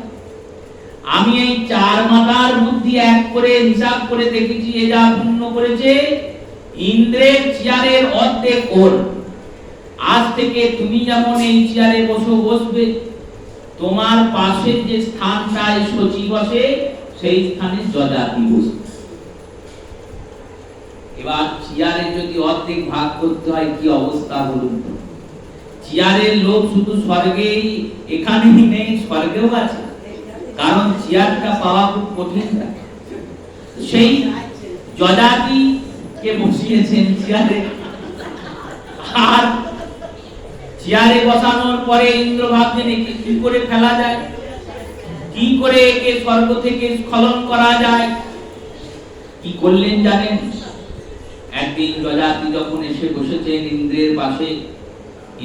আমি এই 4 মাথার বুদ্ধি এক করে হিসাব করে দেখেছি, এ যা পুণ্য করেছে ইন্দ্রের চেয়ারের অর্ধেক ওর। আজ থেকে তুমি যেমন এই চেয়ারে বসবে, তোমার পাশের যে স্থানটায় সচিব বসে সেই স্থানে যজাতি বসবে। এবার চেয়ারে যদি অর্ধেক ভাগ করতে হয় কি অবস্থা বলুন তো? চেয়ারের লোক শুধু স্বর্গেই এখানেই নেই, স্বর্গেও আছে, কারণ চেয়ারটা পাওয়া খুব কঠিন। সেই যজাতি কে বসিয়েছেন চেয়ারে, আর চেয়ারে বসানোর পরে ইন্দ্র ভাবছেন একে কি করে ফেলা যায়, কি করে একে স্বর্গ থেকে স্খলন করা যায়। কি করলেন জানেন? একদিন যজাতি যখন এসে বসেছেন ইন্দ্রের পাশে,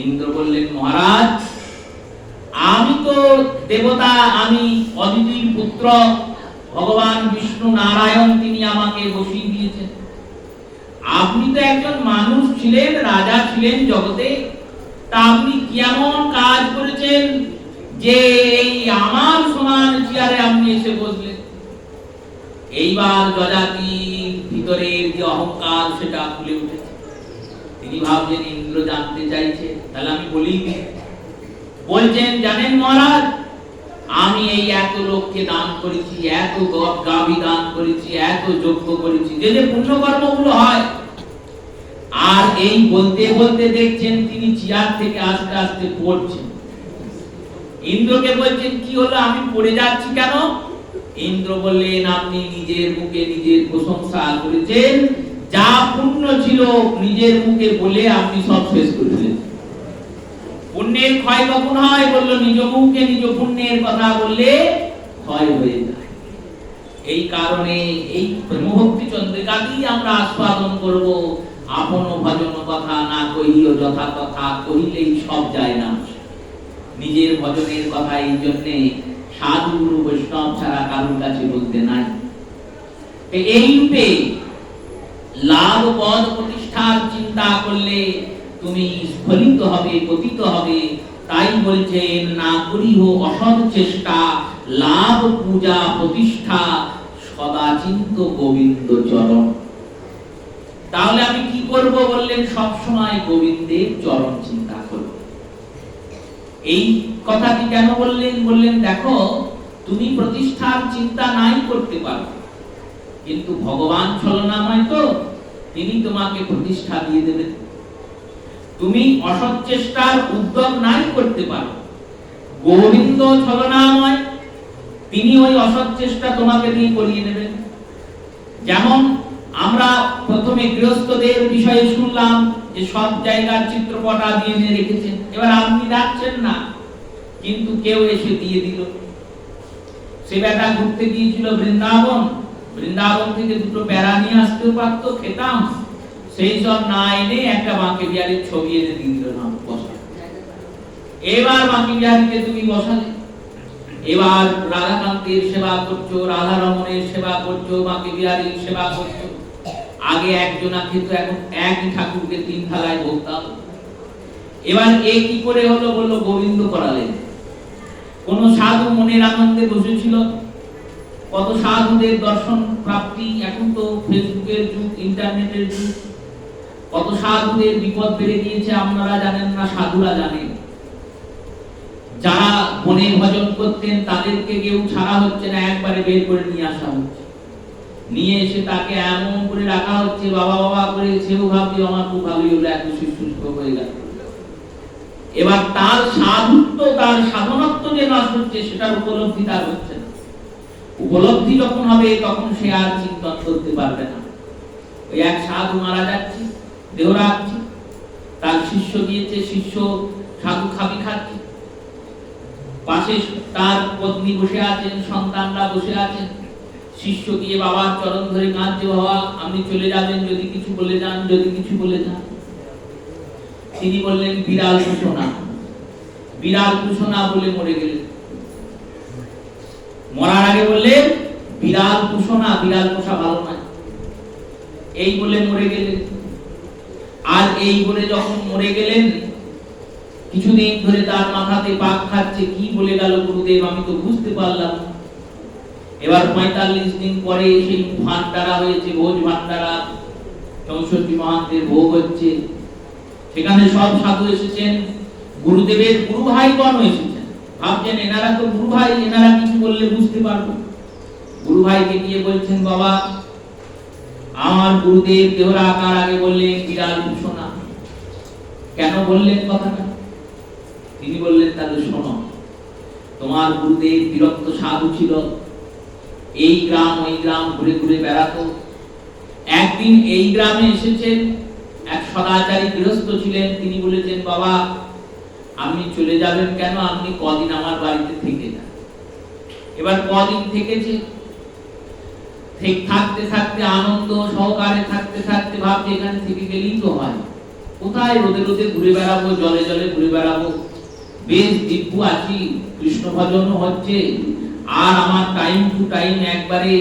ইন্দ্র বললেন, মহারাজ, আমি তো দেবতা, আমি অদিতির পুত্র, ভগবান বিষ্ণু নারায়ণ তিনি আমাকে বসিয়ে দিয়েছেন। আপনি তো একজন মানুষ ছিলেন, রাজা ছিলেন জগতে, তা আপনি কেমন কাজ করেছেন যে এই আমার সমান চেয়ারে আপনি এসে বসলেন? এইবার যজাতির ভিতরের যে অহংকার সেটা খুলে উঠেছে। তিনি ভাবছেন ইন্দ্র জানতে চাইছে, তাহলে আমি বলি। বলছেন, জানেন মহারাজ, আমি এই এত লোককে দান করেছি, এত গাভী দান করেছি, এত যজ্ঞ করেছি, যে যে পুণ্যকর্মগুলো হয়। আর এই বলতে বলতে দেখছেন তিনি চেয়ার থেকে আস্তে আস্তে পড়ছেন। ইন্দ্রকে বলছেন, কি হলো, আমি পড়ে যাচ্ছি কেন? ইন্দ্র বললেন, আপনি নিজের মুখে নিজের প্রশংসা করেছেন, যা পুণ্য ছিল নিজের মুখে বলে আপনি সব শেষ করে দিলেন। পুণ্যের ক্ষয় কখন হয়? বলল, নিজ মুখে নিজ পুণ্যের কথা বললে ক্ষয় হয়ে যায়। এই কারণে এই প্রেমভক্তি চন্দ্রিকাকেই আমরা আস্বাদন করব। আপন ভজন কথা না কহিও যথা কথা, কহিলেই সব যায় না। নিজের ভজনের কথা এই জন্যে সাধু গুরু বৈষ্ণব ছাড়া কারোর কাছে বলতে নাই। এই রূপে লাভ পদ প্রতিষ্ঠার চিন্তা করলে তুমি স্খলিত হবে, পতিত হবে। তাই বলছেন, না করিও অসৎ চেষ্টা, লাভ পূজা প্রতিষ্ঠা, সদা চিন্ত গোবিন্দ চরণ। তাহলে আমি কি করব? বললেন, সব সময় গোবিন্দের চরণ চিন্তা করব। এই কথাটি কেন বললেন? বললেন, দেখো, তুমি প্রতিষ্ঠার চিন্তা নাই করতে পারো, কিন্তু ভগবান ছলনাময় তো, তিনি তোমাকে প্রতিষ্ঠা দিয়ে দেবেন। তুমি অসৎ চেষ্টার উদ্যোগ নাই করতে পারো, গোবিন্দ ছলনাময়, তিনি ওই অসৎ চেষ্টা তোমাকে দিয়ে করিয়ে নেবেন। যেমন আমরা প্রথমে গৃহস্থদের বিষয়ে শুনলাম যে সব জায়গার চিত্রপট দিয়ে এনে রেখেছেন। এবার আপনি রাখছেন না, কিন্তু কেউ এসে দিয়ে দিল। সে বেটা ঘুরতে গিয়েছিল বৃন্দাবন, বৃন্দাবন থেকে দুটো প্যারা নিয়ে আসতেও পারত, খেতাম, সেই সব না এনে একটা বাঁকে বিহারীর ছবি এনে দিয়ে দিল, না বসা। এবার বাঁকে বিহারীকে তুমি বসালে, এবার রাধাকান্তের সেবা করছো, রাধা রমণের সেবা করছো, বাঁকে বিহারীর সেবা করছো। আগে একজনা খেত, এখন একই ঠাকুরকে 3 থালায় ভোগ দাও। এবার এ কি করে হলো? বললো গোবিন্দ করালেন। কোন সাধু মনের আনন্দে বসেছিল, কত সাধুদের দর্শন প্রাপ্তি। এখন তো ফেসবুকের যুগ, ইন্টারনেটের যুগ, কত সাধুদের বিপদ বেড়ে গিয়েছে, আপনারা জানেন না, সাধুরা জানেন। যারা বনে ভজন করতেন তাদেরকে কেউ ছাড়া হচ্ছে না, একবারে বের করে নিয়ে আসা হচ্ছে। নিয়ে এসে তাকে এমন করে রাখা হচ্ছে, বাবা বাবা করে, সেও ভাবছে আমার খুব ভালোই হলো, এত সুস্থ হয়ে গেল। এবার তার সাধুত্ব, তার সাধনত্ব যে নষ্ট হচ্ছে, সেটার উপলব্ধি তার হচ্ছে না। উপলব্ধি যখন হবে তখন সে আর চিন্তন করতে পারবে না। ওই এক সাধু মারা যাচ্ছে, দেহ রাখছে, তার শিষ্য দিয়েছে, শিষ্য সাধু খাবি খাচ্ছে, পাশে তার পত্নী বসে আছেন, সন্তানরা বসে আছেন, শিষ্য গিয়ে বাবার চরণ ধরে কাঁদছে, বাবা আপনি চলে যাবেন, যদি কিছু বলে যান, যদি কিছু বলে যান। তিনি বললেন বিড়াল পোষণা, বিড়াল পোষণা বলে মরে গেলেন। মরার আগে বললেন বিড়াল পোষণা, বিড়াল পোষা ভালো নয়, এই বলে মরে গেলেন। আর এই বলে যখন মরে গেলেন, কিছুদিন ধরে তার মাথাতে পাক খাচ্ছে, কি বলে গেল গুরুদেব আমি তো বুঝতে পারলাম। এবার 45 দিন পরে সেই ভান্ডারা হয়েছে, ভোজ ভান্ডারা, 64 মহান্তের ভোগ হচ্ছে, সেখানে সব সাধু এসেছেন, গুরুদেবের গুরু ভাই গণ এসেছেন, ভাবছেন এনারা তো গুরু ভাই, এনারা কিছু বললে বুঝতে পারবো। গুরু ভাইকে গিয়ে বলছেন বাবা আমার গুরুদেব দেহ রাখার আগে বললেন বিড়াল পোষণা, কেন বললেন কথাটা? তিনি বললেন তাহলে শোনো, তোমার গুরুদেব বিরক্ত সাধু ছিল, এই গ্রাম ওই গ্রাম ঘুরে ঘুরে বেড়াতো। একদিন এই গ্রামে এসেছেন, এক সদাচারী গৃহস্থ ছিলেন, তিনি বলেছেন বাবা আপনি চলে যাবেন কেন, আপনি কদিন আমার বাড়িতে থেকে যান। এবার কদিন থেকেছে, থাকতে থাকতে আনন্দ সহকারে থাকতে থাকতে ভাবছে এখানে থেকে গেলেই তো হয়, কোথায় রোদে রোদে ঘুরে বেড়াবো, জলে জলে ঘুরে বেড়াবো, বেশ দিব্য আছি, কৃষ্ণ ভজনও হচ্ছে, আর আমার টাইম টু টাইম একবারে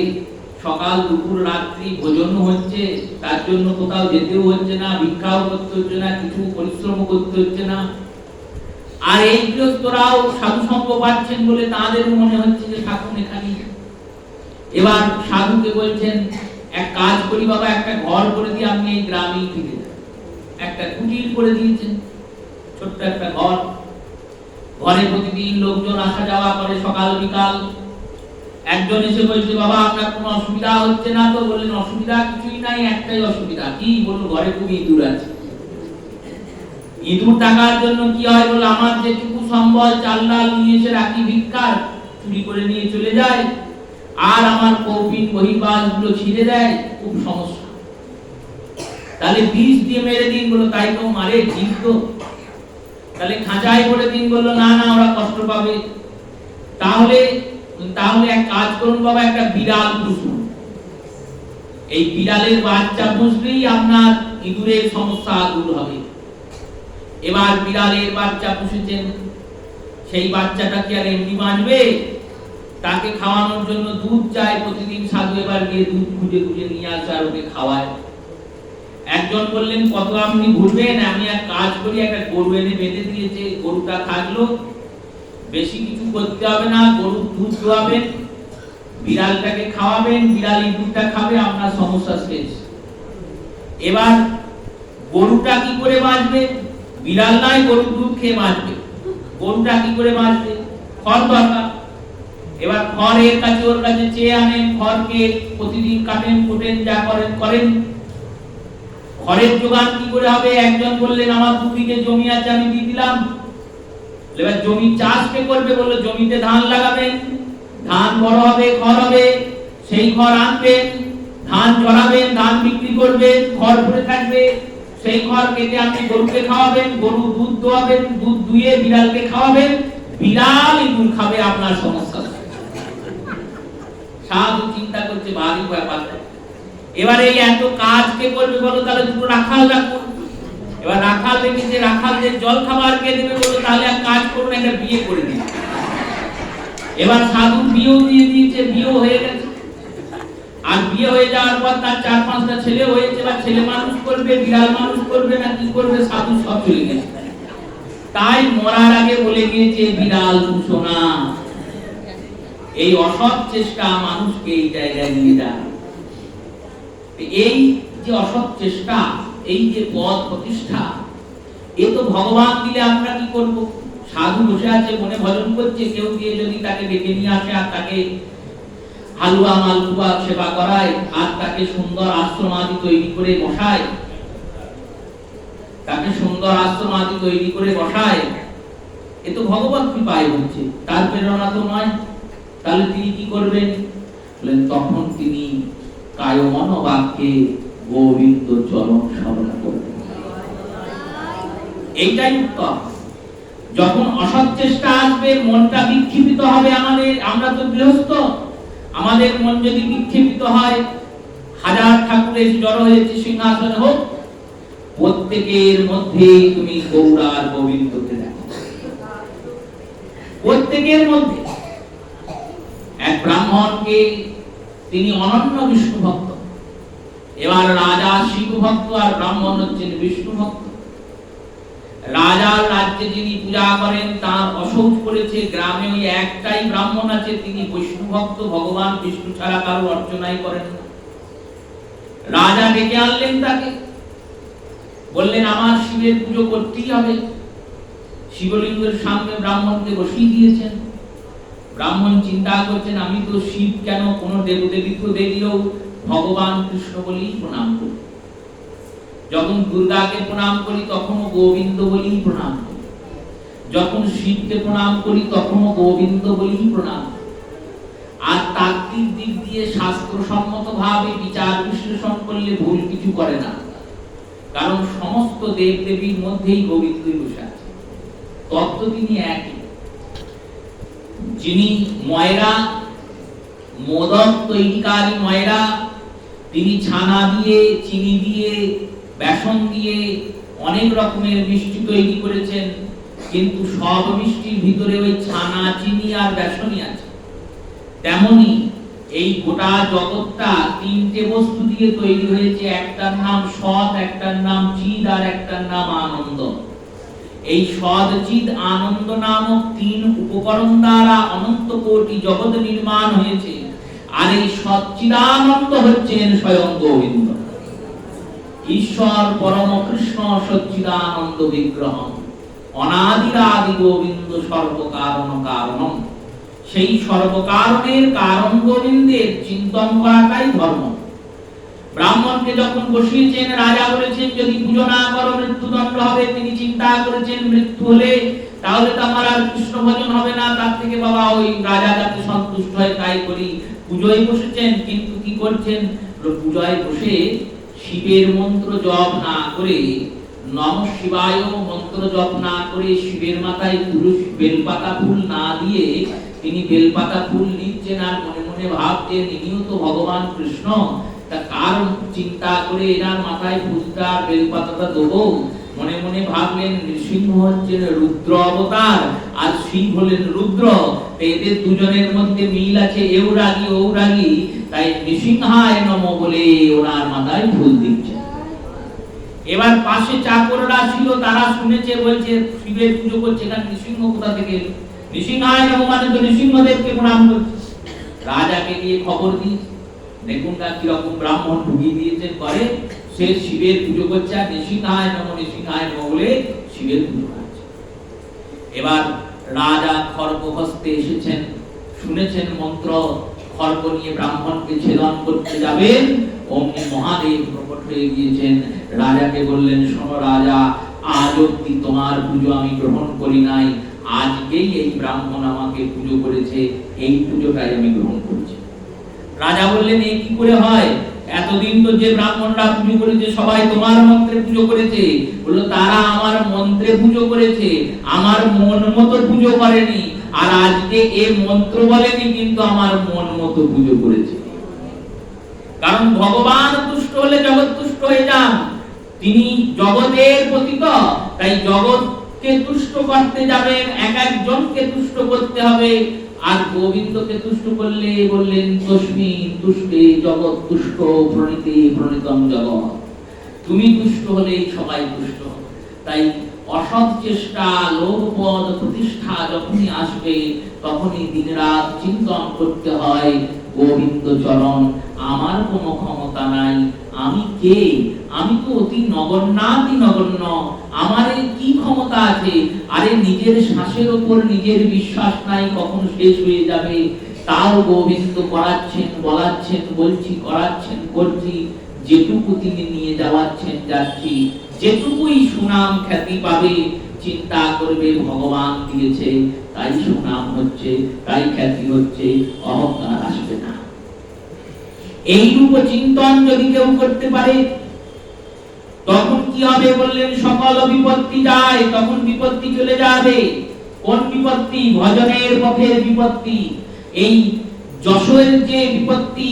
সকাল দুপুর রাত্রি ভোজনও হচ্ছে, তার জন্য কোথাও যেতেও হচ্ছে না, ভিক্ষাও করতে হচ্ছে না, কিছু পরিশ্রম করতে হচ্ছে না। আর এই গৃহস্থরাও সাধু সঙ্গ পাচ্ছেন বলে তাদের মনে হচ্ছে যে থাকুন এখানে। এবার সাধুকে বলছেন এক কাজ করি বাবা, একটা ঘর করে দিয়ে আপনি এই গ্রামেই থেকে যান। একটা কুটির করে দিয়েছেন, ছোট্ট একটা ঘর, ঘরে প্রতিদিন লোকজন আসা যাওয়া করে সকাল বিকাল। একজন এসে বলছে বাবা আপনার কোনো অসুবিধা হচ্ছে না তো? বললেন অসুবিধা কিছুই নাই, একটাই অসুবিধা। কি? বলল ঘরে খুব ইঁদুর আছে। ইঁদুর টাকার জন্য কি হয়? বলল আমার যেটুকু সম্বল চাল ডাল নিয়ে এসে রাখি ভিক্ষার, চুরি করে নিয়ে চলে যায়, আর আমার কৌপিন বহির্বাস গুলো ছিঁড়ে দেয়, খুব সমস্যা। তাহলে বিষ দিয়ে মেরে দিন। বলল তাই তো মারে, ঠিক তো, তাহলে খাঁচায় করে দিন। বলল না না ওরা কষ্ট পাবে। তাহলে এক কাজ করুন বাবা, একটা বিড়াল পুষুন, এই বিড়ালের বাচ্চা পুষলেই আপনার ইঁদুরের সমস্যা দূর হবে। এবার বিড়ালের বাচ্চা পুষেছেন, সেই বাচ্চাটা কি আর এমনি বাঁচবে? তাকে খাওয়ানোর জন্য দুধ চাই প্রতিদিন। সাধু এবার গিয়ে দুধ খুঁজে খুঁজে নিয়ে আসে আর ওকে খাওয়ায়। একজন বললেন কত আপনি ঘুরবেন, আমি এক কাজ করি, একটা গরু এনে বেঁধে দিয়েছে, গরুটা থাকলো, বেশি কিছু করতে হবে না, গরু দুধ দোয়াবেন, বিড়ালটাকে খাওয়াবেন, বিড়াল দুধটা খাবে, আপনার সমস্যা শেষ। এবার গরুটা কি করে বাঁচবে? বিড়াল নাই, গরু দুধ খেয়ে বাঁচবে। গরুটা কি করে বাঁচবে? খড় দরকার। এবার খড় এর কাছে ওর কাছে চেয়ে আনেন, খড়কে প্রতিদিন কাটেন কুটেন, যা করেন করেন। খড়ের জোগান কি করে হবে? একজন বললেন আমার 2 বিঘে জমি আছে, আমি দিয়ে দিলাম। এবার জমি চাষ কে করবে? বলল জমিতে ধান লাগাবেন, ধান বড় হবে, খড় হবে, সেই খড় আনবেন, ধান চড়াবেন, ধান বিক্রি করবেন, খড় পড়ে থাকবে, সেই খড় কেটে আপনি গরুকে খাওয়াবেন, গরু দুধ দোয়াবেন, দুধ দুয়ে বিড়ালকে খাওয়াবেন, বিড়াল ইঁদুর খাবে, আপনার সমস্যা। সাধু চিন্তা করছে ভারী ব্যাপার। এবার এই এত কাজ কে করবে বলো? তাহলে দুটো রাখাল রাখুন। এবার রাখাল দেখেছে, রাখালদের জল খাবার কে দেবে বলো? তাহলে এক কাজ করুন, একটা বিয়ে করে দিন। এবার সাধু বিয়েও দিয়ে দিয়েছে, বিয়েও হয়ে গেছে। আর বিয়ে হয়ে যাওয়ার পর তার 4-5টা ছেলে হয়েছে। এবার ছেলে মানুষ করবে, বিড়াল মানুষ করবে না কি করবে, সাধু সব চলে গেছে। তাই মরার আগে বলে গিয়েছে বিড়াল পুষো না। এই অসৎ চেষ্টা মানুষকে এই জায়গায় নিয়ে যায়। এই যে অসৎ চেষ্টা, এই যে পদ প্রতিষ্ঠা, এ তো ভগবান দিলে আমরা কি করব? সাধু বসে আছে মনে ভজন করছে, কেউ গিয়ে যদি তাকে ডেকে নিয়ে আসে আর তাকে হালুয়া মালপুয়া সেবা করায়, আর তাকে সুন্দর আশ্রম আদি তৈরি করে বসায়, তাকে সুন্দর আশ্রম আদি তৈরি করে বসায়, এ তো ভগবত কৃপায় হচ্ছে, তার প্রেরণা তো নয়। তাহলে তিনি কি করবেন? তখন তিনি কায় মন বাক্যে গোবিন্দ চরণ স্মরণ করলেন। এইটাই উত্তর। যখন অসৎ চেষ্টা আসবে, মনটা বিক্ষিপ্ত হবে আমাদের, আমরা তো গৃহস্থ, আমাদের মন যদি বিক্ষিপ্ত হয়, হাজার ঠাকুর এসে জড়ো হয়েছে সিংহাসনে হোক, প্রত্যেকের মধ্যে তুমি গৌরার গোবিন্দকে দেখো। প্রত্যেকের মধ্যে এক ব্রাহ্মণকে, তিনি অনন্য বিষ্ণু ভক্ত। এবার রাজা শিব ভক্ত আর ব্রাহ্মণ হচ্ছেন বিষ্ণু ভক্ত। রাজার রাজ্যে যিনি পূজা করেন তার অশৌচ করেছে, গ্রামে ওই একটাই ব্রাহ্মণ আছে, তিনি বিষ্ণু ভক্ত, ভগবান বিষ্ণু ছাড়া কারো অর্চনাই করেন না। রাজা ডেকে আনলেন তাকে, বললেন আমার শিবের পুজো করতেই হবে। শিবলিঙ্গের সামনে ব্রাহ্মণকে বসিয়ে দিয়েছেন। ব্রাহ্মণ চিন্তা করছেন, আমি তো শিব কেন, কোন দেবদেবীকে দেখলেও ভগবান কৃষ্ণ বলেই প্রণাম করি, যখন দুর্গাকে প্রণাম করি তখনও গোবিন্দ বলেই প্রণাম করি, যখন শিবকে প্রণাম করি তখনও গোবিন্দ বলেই প্রণাম করি। আর তাত্ত্বিক দিক দিয়ে শাস্ত্রসম্মত ভাবে বিচার বিশ্লেষণ করলে ভুল কিছু করে না, কারণ সমস্ত দেব দেবীর মধ্যেই গোবিন্দই বসে আছে, তত্ত্ব তিনি একই। যিনি ময়রা, মোদক তৈরিকারী ময়রা, তিনি ছানা দিয়ে, চিনি দিয়ে, বেসন দিয়ে অনেক রকমের মিষ্টি তৈরি করেছেন, কিন্তু সব মিষ্টির ভিতরে ওই ছানা, চিনি আর বেসনই আছে। তেমনি এই গোটা জগৎটা তিনটে বস্তু দিয়ে তৈরি হয়েছে, একটার নাম সৎ, একটার নাম চিদ আর একটার নাম আনন্দ। এই সৎ, চিদ, আনন্দ নামক তিন উপকরণ দ্বারা অনন্ত কোটি জগৎ নির্মাণ হয়েছে। আর এই সচ্চিদানন্দ হচ্ছেন স্বয়ং গোবিন্দ, ঈশ্বর পরম কৃষ্ণ সচ্চিদানন্দ বিগ্রহ, অনাদিরাদি গোবিন্দ সর্বকারণ কারণম। সেই সর্বকারণের কারণ গোবিন্দের চিন্তন করাটাই ধর্ম। ব্রাহ্মণকে যখন বসিয়েছেন, রাজা বলেছেন যদি পুজো না করো মৃত্যুদণ্ড হবে। তিনি চিন্তা করেছেন মৃত্যু হলে তাহলে তো আমার আর কৃষ্ণ ভজন হবে না, তার থেকে বাবা ওই রাজা যাতে সন্তুষ্ট হয় তাই করি। পুজোয় বসেছেন, কিন্তু কি করছেন, পূজায় বসে শিবের মন্ত্র জপ না করে, নম শিবায় মন্ত্র জপ না করে, শিবের মাথায় পুরুষ বেলপাতা ফুল না দিয়ে তিনি বেলপাতা ফুল নিচ্ছেন আর মনে মনে ভাবছেন ইনিও তো ভগবান কৃষ্ণ। তা কারণ চিন্তা করে এনার মাথায় ফুলটা আর বেলপাতাটা দেবো, মনে মনে ভাবলেন নৃসিংহ হচ্ছেন রুদ্র অবতার আর শিব হলেন রুদ্র, এদের দুজনের মধ্যে মিল আছে, এও রাগী ও রাগী, তাই নৃসিংহায় নমঃ বলে ওনার মাথায় ফুল দিচ্ছে। এবার পাশে চাকররা ছিল, তারা শুনেছে, বলছে শিবের পুজো করছে, এখানে নৃসিংহ কোথা থেকে এলো? নৃসিংহায় নমঃ মানে তো নৃসিংহদেবকে প্রণাম করছে। রাজাকে গিয়ে খবর দিয়েছে, দেখুন না কিরকম ব্রাহ্মণ ঢুকিয়ে দিয়েছেন করে, সে শিবের পুজো করছে আর নৃসিংহায় নমঃ বলে শিবের পুজো করছে। এবার রাজা খড়গ হস্তে এসেছেন, শুনেছেন মন্ত্র, খড়গ নিয়ে ব্রাহ্মণকে ছেদন করতে যাবেন, অমনি মহাদেব প্রকট হয়ে গিয়েছেন। রাজাকে বললেন, শোনো রাজা, আজ অবধি তোমার পুজো আমি গ্রহণ করি নাই, আজকেই এই ব্রাহ্মণ আমাকে পুজো করেছে, এই পুজোটাই আমি গ্রহণ করছি। রাজা বললেন, এ কি করে হয়? এতদিন তো যে ব্রাহ্মণরা পুজো করেছে সবাই তোমার মন্ত্রে পুজো করেছে। বললো, তারা আমার মন্ত্রে পুজো করেছে, আমার মন মতো পুজো করেনি। আর আজকে এ মন্ত্র বলেনি, কিন্তু আমার মন মতো পুজো করেছে। কারণ ভগবান তুষ্ট হলে জগৎ তুষ্ট হয়ে যান, তিনি জগতের পতিত, তাই জগৎকে তুষ্ট করতে যাবেন, এক একজনকে তুষ্ট করতে হবে। আর গোবিন্দকে তুষ্ট করলে বললেন, তস্মি তুষ্টে জগৎ তুষ্ট প্রণীতে প্রণীতম জগৎ, তুমি তুষ্ট হলেই সবাই তুষ্ট। তাই অসৎ চেষ্টা, লোভ পদ প্রতিষ্ঠা যখনই আসবে, তখনই দিনরাত চিন্তন করতে হয় গোবিন্দ চরণ, আমার কোনো ক্ষমতা নাই, আমি কে? আমি তো অতি নগণ্যাতি নগণ্য, আমার কি ক্ষমতা আছে? আরে নিজের শ্বাসের উপর নিজের বিশ্বাস নাই, কখন শেষ হয়ে যাবে, তাও গোবিন্দ করাচ্ছেন, বলাচ্ছেন, বলছি, করাচ্ছেন, করছি, যেটুকু তিনি নিয়ে যাওয়াচ্ছেন যাচ্ছি, যেটুকুই সুনাম খ্যাতি পাবে চিন্তা করবে ভগবান দিয়েছে, তাই সুনাম হচ্ছে, তাই খ্যাতি হচ্ছে, অহংকার আসবে না। এই রূপ চিন্তন যদি কেউ করতে পারে তখন কি হবে বললেন, সকল বিপত্তি যায়, তখন বিপত্তি চলে যাবে। কোন বিপত্তি? ভজনের পথের বিপত্তি। এই যশোর যে বিপত্তি,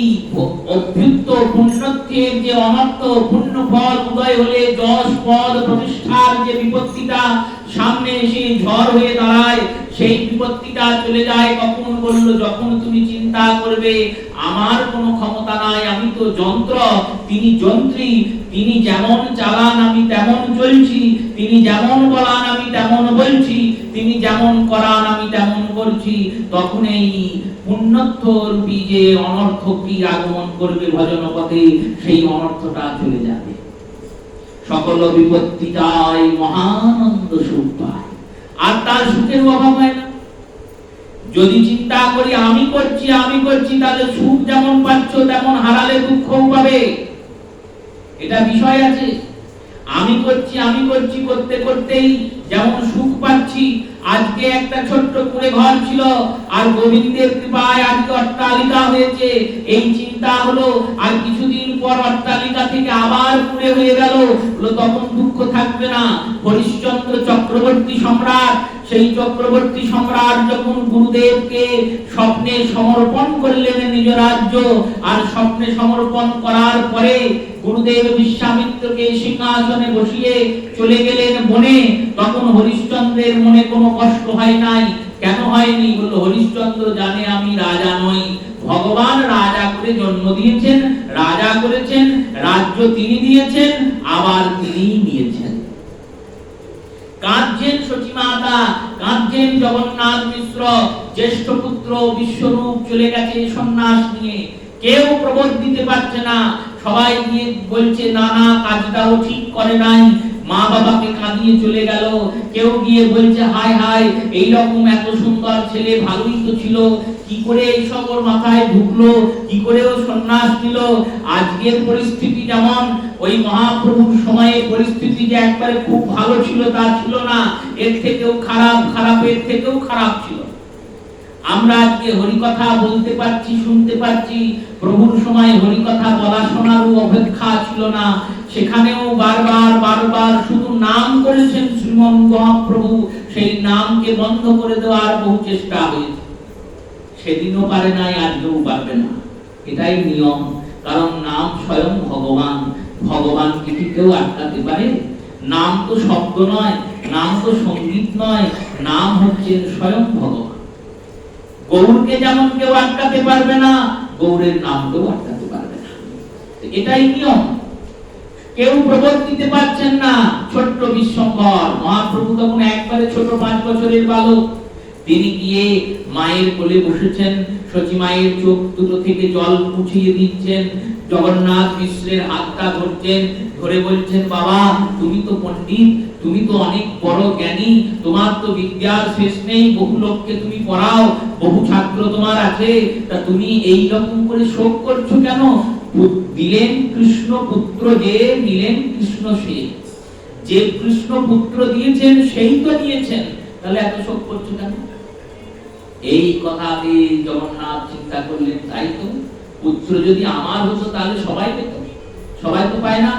অভ্যুত্ত পুণ্যত্বের যে অনর্থ, পুণ্য ফল উদয় হলে যশ পদ প্রতিষ্ঠার যে বিপত্তিটা সামনে এসে ঝড় হয়ে দাঁড়ায়, সেই বিপত্তিটা চলে যায় কখন বলল, যখন তুমি চিন্তা করবে আমার কোনো ক্ষমতা নাই, আমি তো যন্ত্র, তিনি যন্ত্রী, তিনি যেমন চালান আমি তেমন চলছি, তিনি যেমন বলান আমি তেমন বলছি, তিনি যেমন করান আমি তেমন করছি, তখন এই পুণ্যত্বরূপী যে অনর্থটি আগমন করবে ভজন পথে, সেই অনর্থটা চলে যাবে। সকল বিপত্তিটাই মহানন্দ সুখ পায়, আর তার সুখের অভাব হয় না। যদি চিন্তা করি আমি করছি, তাহলে সুখ যেমন পাচ্ছ তেমন হারালে দুঃখও পাবে, এটা বিষয় আছে। আমি করছি করতে করতেই যেমন সুখ পাচ্ছি, আজকে একটা ছোট্ট কুঁড়ে ঘর ছিল আর গোবিন্দের কৃপায় আজকে অট্টালিকা হয়েছে, এই চিন্তা হলো, আর কিছুদিন পর অট্টালিকা থেকে আবার কুঁড়ে হয়ে গেল, তখন দুঃখ থাকবে না। হরিশ্চন্দ্র চক্রবর্তী সম্রাট, সেই চক্রবর্তী সম্রাট যখন গুরুদেবকে স্বপ্নে সমর্পণ করলেন নিজ রাজ্য, আর স্বপ্নে সমর্পণ করার পরে গুরুদেব বিশ্বামিত্রকে সিংহাসনে বসিয়ে চলে গেলেন বনে, তখন হরিশ্চন্দ্রের মনে কোনো কষ্ট হয় নাই। কেন হয়নি? বলল, হরিশ্চন্দ্র জানে আমি রাজা নই, ভগবান রাজা করে জন্ম দিয়েছেন, রাজা করেছেন, রাজ্য তিনি দিয়েছেন, আবার তিনিই নিয়েছেন। কাঁদছেন সচিমাতা, কাঁদছেন জগন্নাথ মিশ্র, জ্যেষ্ঠ পুত্র বিশ্বরূপ চলে গেছে সন্ন্যাস নিয়ে, কেউ প্রবোধ দিতে পারছে না, সবাই গিয়ে বলছে না না কাজটাও ঠিক করে নাই, মা বাবাকে কাঁদিয়ে চলে গেল। কেউ গিয়ে বলছে হায় হায়, এইরকম এত সুন্দর ছেলে ভালোই তো ছিল, কি করে এইসব ওর মাথায় ঢুকলো, কি করে ও সন্ন্যাস নিল। আজকের পরিস্থিতি যেমন, ওই মহাপ্রভুর সময়ে পরিস্থিতি যে একবারে খুব ভালো ছিল তা ছিল না, এর থেকেও খারাপ, খারাপের থেকেও খারাপ ছিল। আমরা আজকে হরিকথা বলতে পারছি, শুনতে পারছি, প্রভুর সময় হরিকথা বলা শোনারও অপেক্ষা ছিল না, সেখানেও বারবার বারবার শুধু নাম করেছেন শ্রীমন মহাপ্রভু, সেই নামকে বন্ধ করে দেওয়ার বহু চেষ্টা হয়েছে। সেদিনও পারে নাই, আজকেও পারবে না, এটাই নিয়ম। কারণ নাম স্বয়ং ভগবান, ভগবানকে কি কেউ আটকাতে পারে? নাম তো শব্দ নয়, নাম তো সঙ্গীত নয়, নাম হচ্ছে স্বয়ং ভগবান। গৌরকে যেমন কেউ আটকাতে পারবে না, গৌরের নাম কেউ আটকাতে পারবে না, এটাই নিয়ম। কেউ প্রবোধ দিতে পারছেন না। ছোট্ট বিশ্বম্ভর মহাপ্রভু তখন একবারে ছোট 5 বছরের বালক, তিনি গিয়ে মায়ের কোলে বসেছেন, সচি মায়ের চোখ দুটো থেকে জল মুছিয়ে দিচ্ছেন, জগন্নাথ মিশ্রের হাতটা ধরছেন, ধরে বলছেন বাবা তুমি তো পণ্ডিত, তুমি তো অনেক বড় জ্ঞানী, তোমার তো বিদ্যার শেষ নেই, বহু লোককে তুমি পড়াও, বহু ছাত্র তোমার আছে, তা তুমি এই রকম করে শোক করছো কেন? দিলেন কৃষ্ণ পুত্র যে, নিলেন কৃষ্ণ সে, যে কৃষ্ণ পুত্র দিয়েছেন সেই তো নিয়েছেন, তাহলে এত শোক করছো কেন? এই কথাতে জগন্নাথ চিন্তা করলেন, তাই তো, পুত্র যদি আমার হতো তাহলে সবাই পেত, সবাই তো পায় না,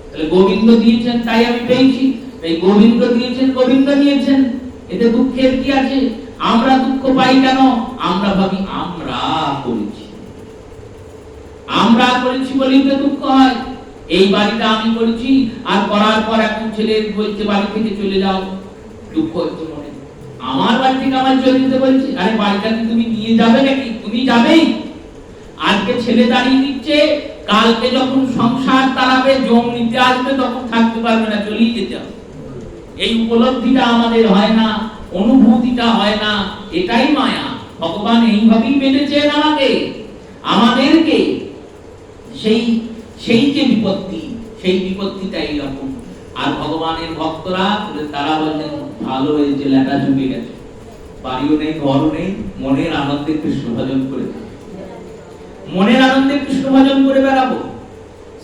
তাহলে গোবিন্দ দিয়েছেন তাই আমি পেয়েছি, তাই গোবিন্দ দিয়েছেন গোবিন্দ নিয়েছেন, এতে দুঃখের কি আছে? আমরা দুঃখ পাই কেন? আমরা ভাবি আমরা করেছি বলেই তো দুঃখ হয়। এই বাড়িটা আমি করেছি, আর করার পর এখন ছেলে বলছে বাড়ি থেকে চলে যাও, দুঃখ হচ্ছে মনে, আমার বাড়ি থেকে আমার চলে যেতে বলছে। আরে বাড়িটা কি তুমি নিয়ে যাবে নাকি? তুমি যাবেই। আজকে ছেলে দাঁড়িয়ে দিচ্ছে, কালকে যখন সংসার তাড়াবে, জম নিতে আসবে, তখন থাকতে পারবে না, চলেই যেতে হবে। এই উপলব্ধিটা আমাদের হয় না, অনুভূতিটা হয় না, এটাই মায়া। ভগবান এইভাবেই বেঁধেছেন আমাদেরকে। সেই যে বিপত্তি, সেই বিপত্তিটা এইরকম। আর ভগবানের ভক্তরা তারা বললেন ভালো হয়েছে, লেটা চুকে গেছে, বাড়িও নেই, ঘরও নেই, মনের আনন্দে কৃষ্ণ ভজন করে, মনের আনন্দে কৃষ্ণ ভজন করে বেড়াবো।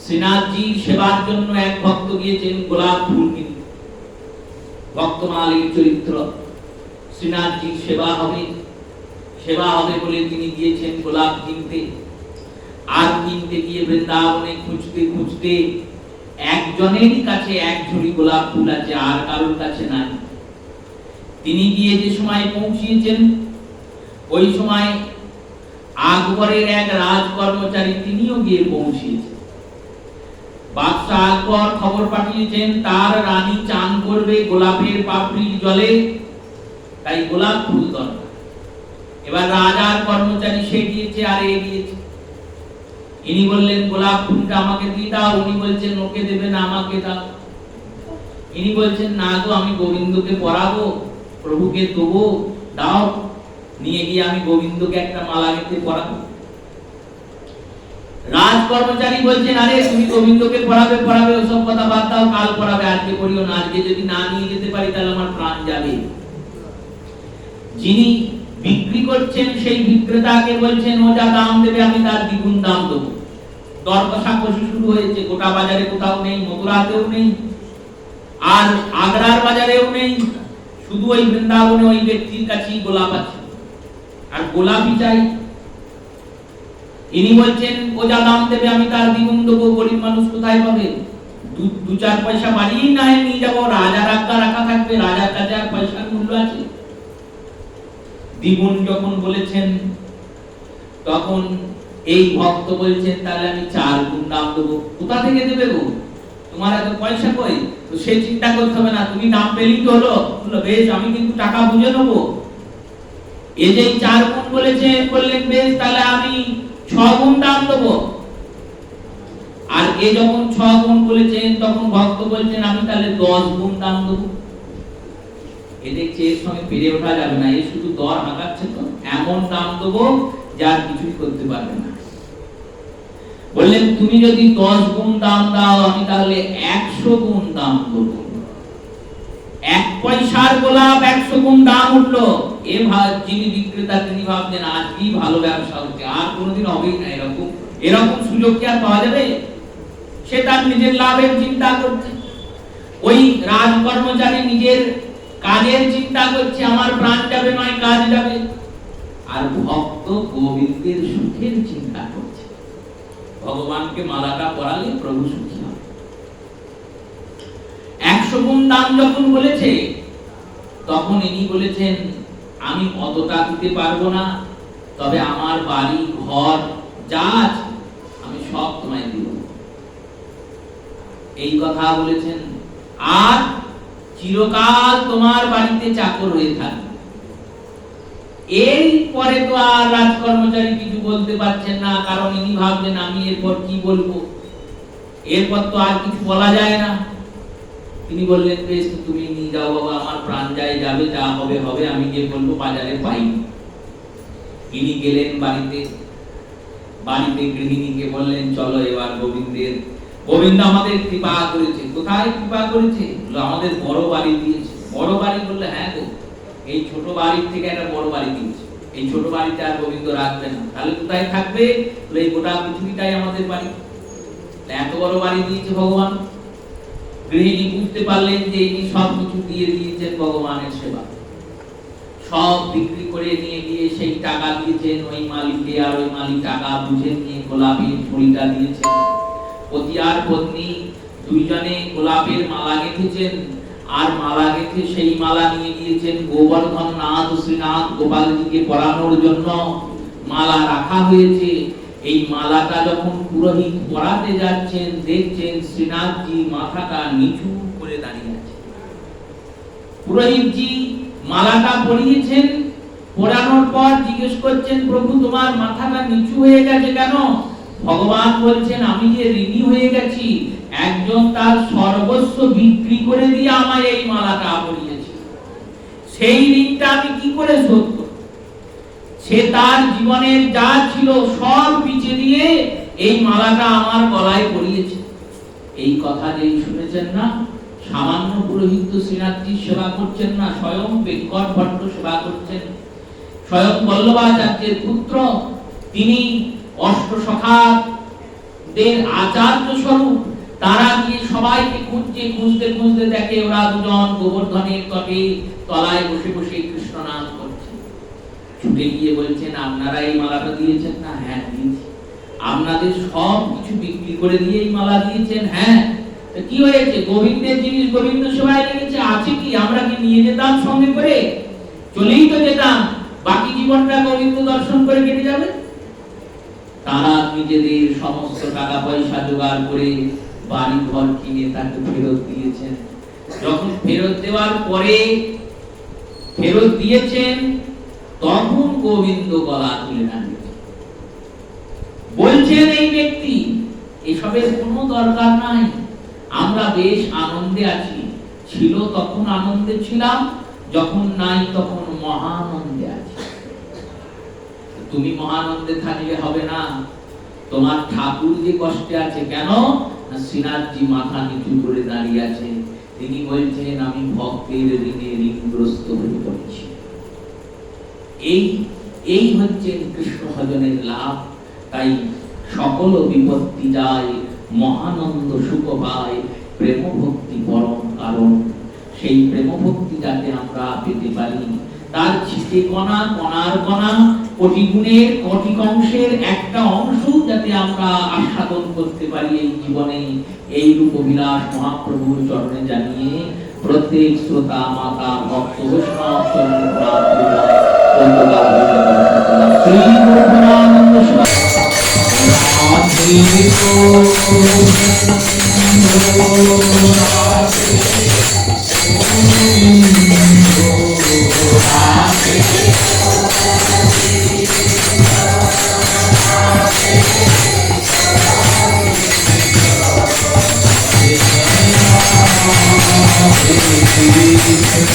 শ্রীনাথজি সেবার জন্য এক ভক্ত গিয়েছেন গোলাপ ফুল কিনতে, ভক্তমালির চরিত্র, শ্রীনাথজির সেবা হবে বলে তিনি গিয়েছেন গোলাপ কিনতে। আর কিনতে গিয়ে বৃন্দাবনে খুঁজতে খুঁজতে একজনেরই কাছে এক ঝুড়ি গোলাপ ফুল আছে, আর কারোর কাছে নাই। তিনি গিয়ে যে সময় পৌঁছিয়েছেন, ওই সময় আকবরের এক রাজ কর্মচারী তিনিও গিয়ে পৌঁছিয়েছেন। বাদশাহ আকবর খবর পাঠিয়েছেন তার রানী চান করবে গোলাপের পাপড়ির জলে, তাই গোলাপ ফুল দরকার। এবার রাজার কর্মচারী সে গিয়েছে আর এ গিয়েছে। ইনি বললেন গোলাপ ফুলটা আমাকে দিয়ে দাও, উনি বলছেন ওকে দেবে না, আমাকে দাও। ইনি বলছেন না গো, আমি গোবিন্দকে পরাবো, প্রভুকে দেবো, দাও। নিয়ে গিয়ে আমি গোবিন্দকে একটা মালা গেঁথে পরাবো। রাজ কর্মচারী বলছেন আরে তুমি গোবিন্দকে পরাবে পরাবে, ওসব কথা বাদ দাও, কাল পরাবে, আজকে করিও না। আজকে যদি না নিয়ে যেতে পারি তাহলে আমার প্রাণ যাবে। যিনি বিক্রি করছেন সেই বিক্রেতাকে বলছেন ও যা দাম দেবে আমি তার দ্বিগুণ দাম দেবো। দর কষাকষি শুরু হয়েছে। গোটা বাজারে কোথাও নেই, মথুরাতেও নেই, আর আগ্রার বাজারেও নেই, শুধু ওই বৃন্দাবনে ওই ব্যক্তির কাছেই গোলাপ আছে, আর গোলাপই চাই। ইনি বলছেন ও যা দাম দেবে আমি তার দ্বিগুণ দেবো। গরিব মানুষ কোথায় পাবে? দু চার পয়সা বাড়িয়ে না নিয়ে যাবো, রাজার আজ্ঞা রাখা থাকবে, রাজার কাছে আর পয়সার মূল্য আছে। দ্বিগুণ যখন বলেছেন তখন এই ভক্ত বলছেন তাহলে আমি 4 গুণ দাম দেবো। কোথা থেকে দেবে গো, তোমার এত পয়সা কই? তো সে চিন্তা করতে হবে না, তুমি দাম পেলেই তো হলো। বললো বেশ, আমি কিন্তু টাকা বুঝে নেবো। এই যে 4 গুণ বলেছেন, বললেন বেশ তাহলে আমি 6 গুণ দাম দেবো। আর এ যখন 6 গুণ বলেছেন তখন ভক্ত বলছেন আমি তাহলে 10 গুণ দাম দেবো। এ দেখছে এর সঙ্গে পেরে ওঠা যাবে না, এ শুধু দর হাঁকাচ্ছে, তো এমন দাম দেবো যার কিছুই করতে পারবে না। বললেন তুমি যদি 10 গুণ দাম দাও আমি তাহলে 100 গুণ দাম দেবো। 1 পয়সার গোলাপ 100 গুণ দাম উঠলো। এ যিনি বিক্রেতা তিনি ভাবছেন আজ কি ভালো ব্যবসা হচ্ছে, আর কোনোদিন হবেই না এরকম। এরকম সুযোগ কি আর পাওয়া যাবে? সে তার নিজের লাভের চিন্তা করছে। ওই রাজ কর্মচারী নিজের কাজের চিন্তা করছে, আমার প্রাণ যাবে নয় কাজ যাবে। আর ভক্ত গোবিন্দের সুখের চিন্তা করছে, ভগবানকে মালাটা পরালে প্রভু সুখী হবে। 100 গুণ দাম যখন বলেছে তখন ইনি বলেছেন আমি অতটা দিতে পারবো না, তবে আমার বাড়ি ঘর যা আছে আমি সব তোমায় দিব। এই কথা বলেছেন, আর চিরকাল তোমার বাড়িতে চাকর হয়ে থাকবে। এই পরে তো আর রাজকর্মচারী কিছু বলতে পারছেন না, কারণ ইনি ভাবছেন আমি এরপর কি বলবো, এরপর তো আর কিছু বলা যায় না। তিনি বললেন বেশ তুমি নিয়ে যাও বাবা, আমার প্রাণ যায় যাবে, যা হবে হবে, আমি গিয়ে বলবো বাজারে পাই। ইনি গেলেন বাড়িতে, বাড়িতে গৃহিণীকে বললেন চলো এবার গোবিন্দ আমাদের কৃপা করেছে। কোথায় কৃপা করেছে? আমাদের বড় বাড়ি দিয়েছে। বড় বাড়ি বললে হ্যাঁ গো, এই ছোট বাড়ির থেকে একটা বড় বাড়ি দিয়েছে। এই ছোট বাড়িতে আর গোবিন্দ রাখবে না, তাহলে কোথায় থাকবে? এই গোটা পৃথিবীটাই আমাদের বাড়ি। এত বড় বাড়ি দিয়েছে ভগবান। গৃহিণী বুঝতে পারলেন যে ইনি সব কিছু দিয়ে দিয়েছেন ভগবানের সেবা, সব বিক্রি করে নিয়ে গিয়ে সেই টাকা দিয়েছেন ওই মালিককে, আর ওই মালিক টাকা বুঝে নিয়ে গোলাপের ঝুড়িটা দিয়েছেন। পতি আর পত্নী দুইজনে গোলাপের মালা গেঁথেছেন, আর মালা গেঁথে সেই মালা নিয়ে গিয়েছেন গোবর্ধন নাথ শ্রীনাথ গোপালজিকে পরানোর জন্য। মালা রাখা হয়েছে। এই মালাটা যখন পুরোহিত পরাতে যাচ্ছেন দেখছেন শ্রীনাথজি মাথাটা নিচু করে দাঁড়িয়ে আছে। পুরোহিতজি মালাটা পরিয়েছেন, পরানোর পর জিজ্ঞেস করছেন প্রভু তোমার মাথাটা নিচু হয়ে গেছে কেন? ভগবান বলছেন আমি যে ঋণী হয়ে গেছি, একজন তার সর্বস্ব বিক্রি করে দিয়ে আমায় এই মালাটা পরিয়েছে, সেই ঋণটা আমি কি করে শোধ করব? সে তার জীবনের যা ছিল সব বিচে দিয়ে এই মালাটা আমার গলায় পরিয়েছে। এই কথা যেই শুনেছেন না, সামান্য পুরোহিত শ্রীনাথজির সেবা করছেন না, স্বয়ং বেঙ্কট ভট্ট সেবা করছেন, স্বয়ং বল্লভাচার্যের পুত্র, তিনি অষ্টসখাদের আচার্য স্বরূপ। তারা গিয়ে সবাইকে খুঁজতে খুঁজতে দেখে ওরা দুজন গোবর্ধনের তটে তলায় বসে বসে কৃষ্ণ নাম করছে। ছুটে গিয়ে বলছেন আপনারা এই মালাটা দিয়েছেন না? হ্যাঁ দিয়েছি। আপনাদের সব কিছু বিক্রি করে দিয়েই মালা দিয়েছেন। হ্যাঁ, কি হয়েছে? গোবিন্দের জিনিস গোবিন্দ সেবায় লেগেছে, আছে কি? আমরা কি নিয়ে যেতাম সঙ্গে করে? চলেই তো যেতাম, বাকি জীবনটা গোবিন্দ দর্শন করে কেটে যাবে। তারা নিজেদের সমস্ত টাকা পয়সা জোগাড় করে বাড়ি ঘর কিনে তাকে ফেরত দিয়েছেন। যখন ফেরত দেওয়ার পরে ফেরত দিয়েছেন, তখন গোবিন্দ গলা তুলে দাঁড়িয়েছে, বলছেন এই ব্যক্তি এসবের কোনো দরকার নাই, আমরা বেশ আনন্দে আছি। ছিল তখন আনন্দে ছিলাম, যখন নাই তখন মহানন্দে আছি। তুমি মহানন্দে থাকলে হবে না, তোমার ঠাকুর যে কষ্টে আছে। কেন? শ্রীনাথজি মাথা নিচু করে দাঁড়িয়ে আছে, তিনি বলছেন আমি ভক্তের ঋণে ঋণগ্রস্ত হয়ে পড়েছি। এই হচ্ছে কৃষ্ণ ভজনের লাভ। তাই সকল বিপত্তি যায়, মহানন্দ সুখ পায়, প্রেম ভক্তি পরম কারণ। সেই প্রেম ভক্তি যাতে আমরা পেতে পারি, তার ছিটে কণা কণার কণা কোটি গুণের কোটি অংশের একটা অংশ যাতে আমরা আস্বাদন করতে পারি এই জীবনে, এই রূপবিলাস মহাপ্রভুর চরণে জানিয়ে প্রত্যেক শ্রোতা মাতা ভক্ত বৈষ্ণব চরণে প্রার্থনা শ্রী গুরু প্রেমানন্দ রাধে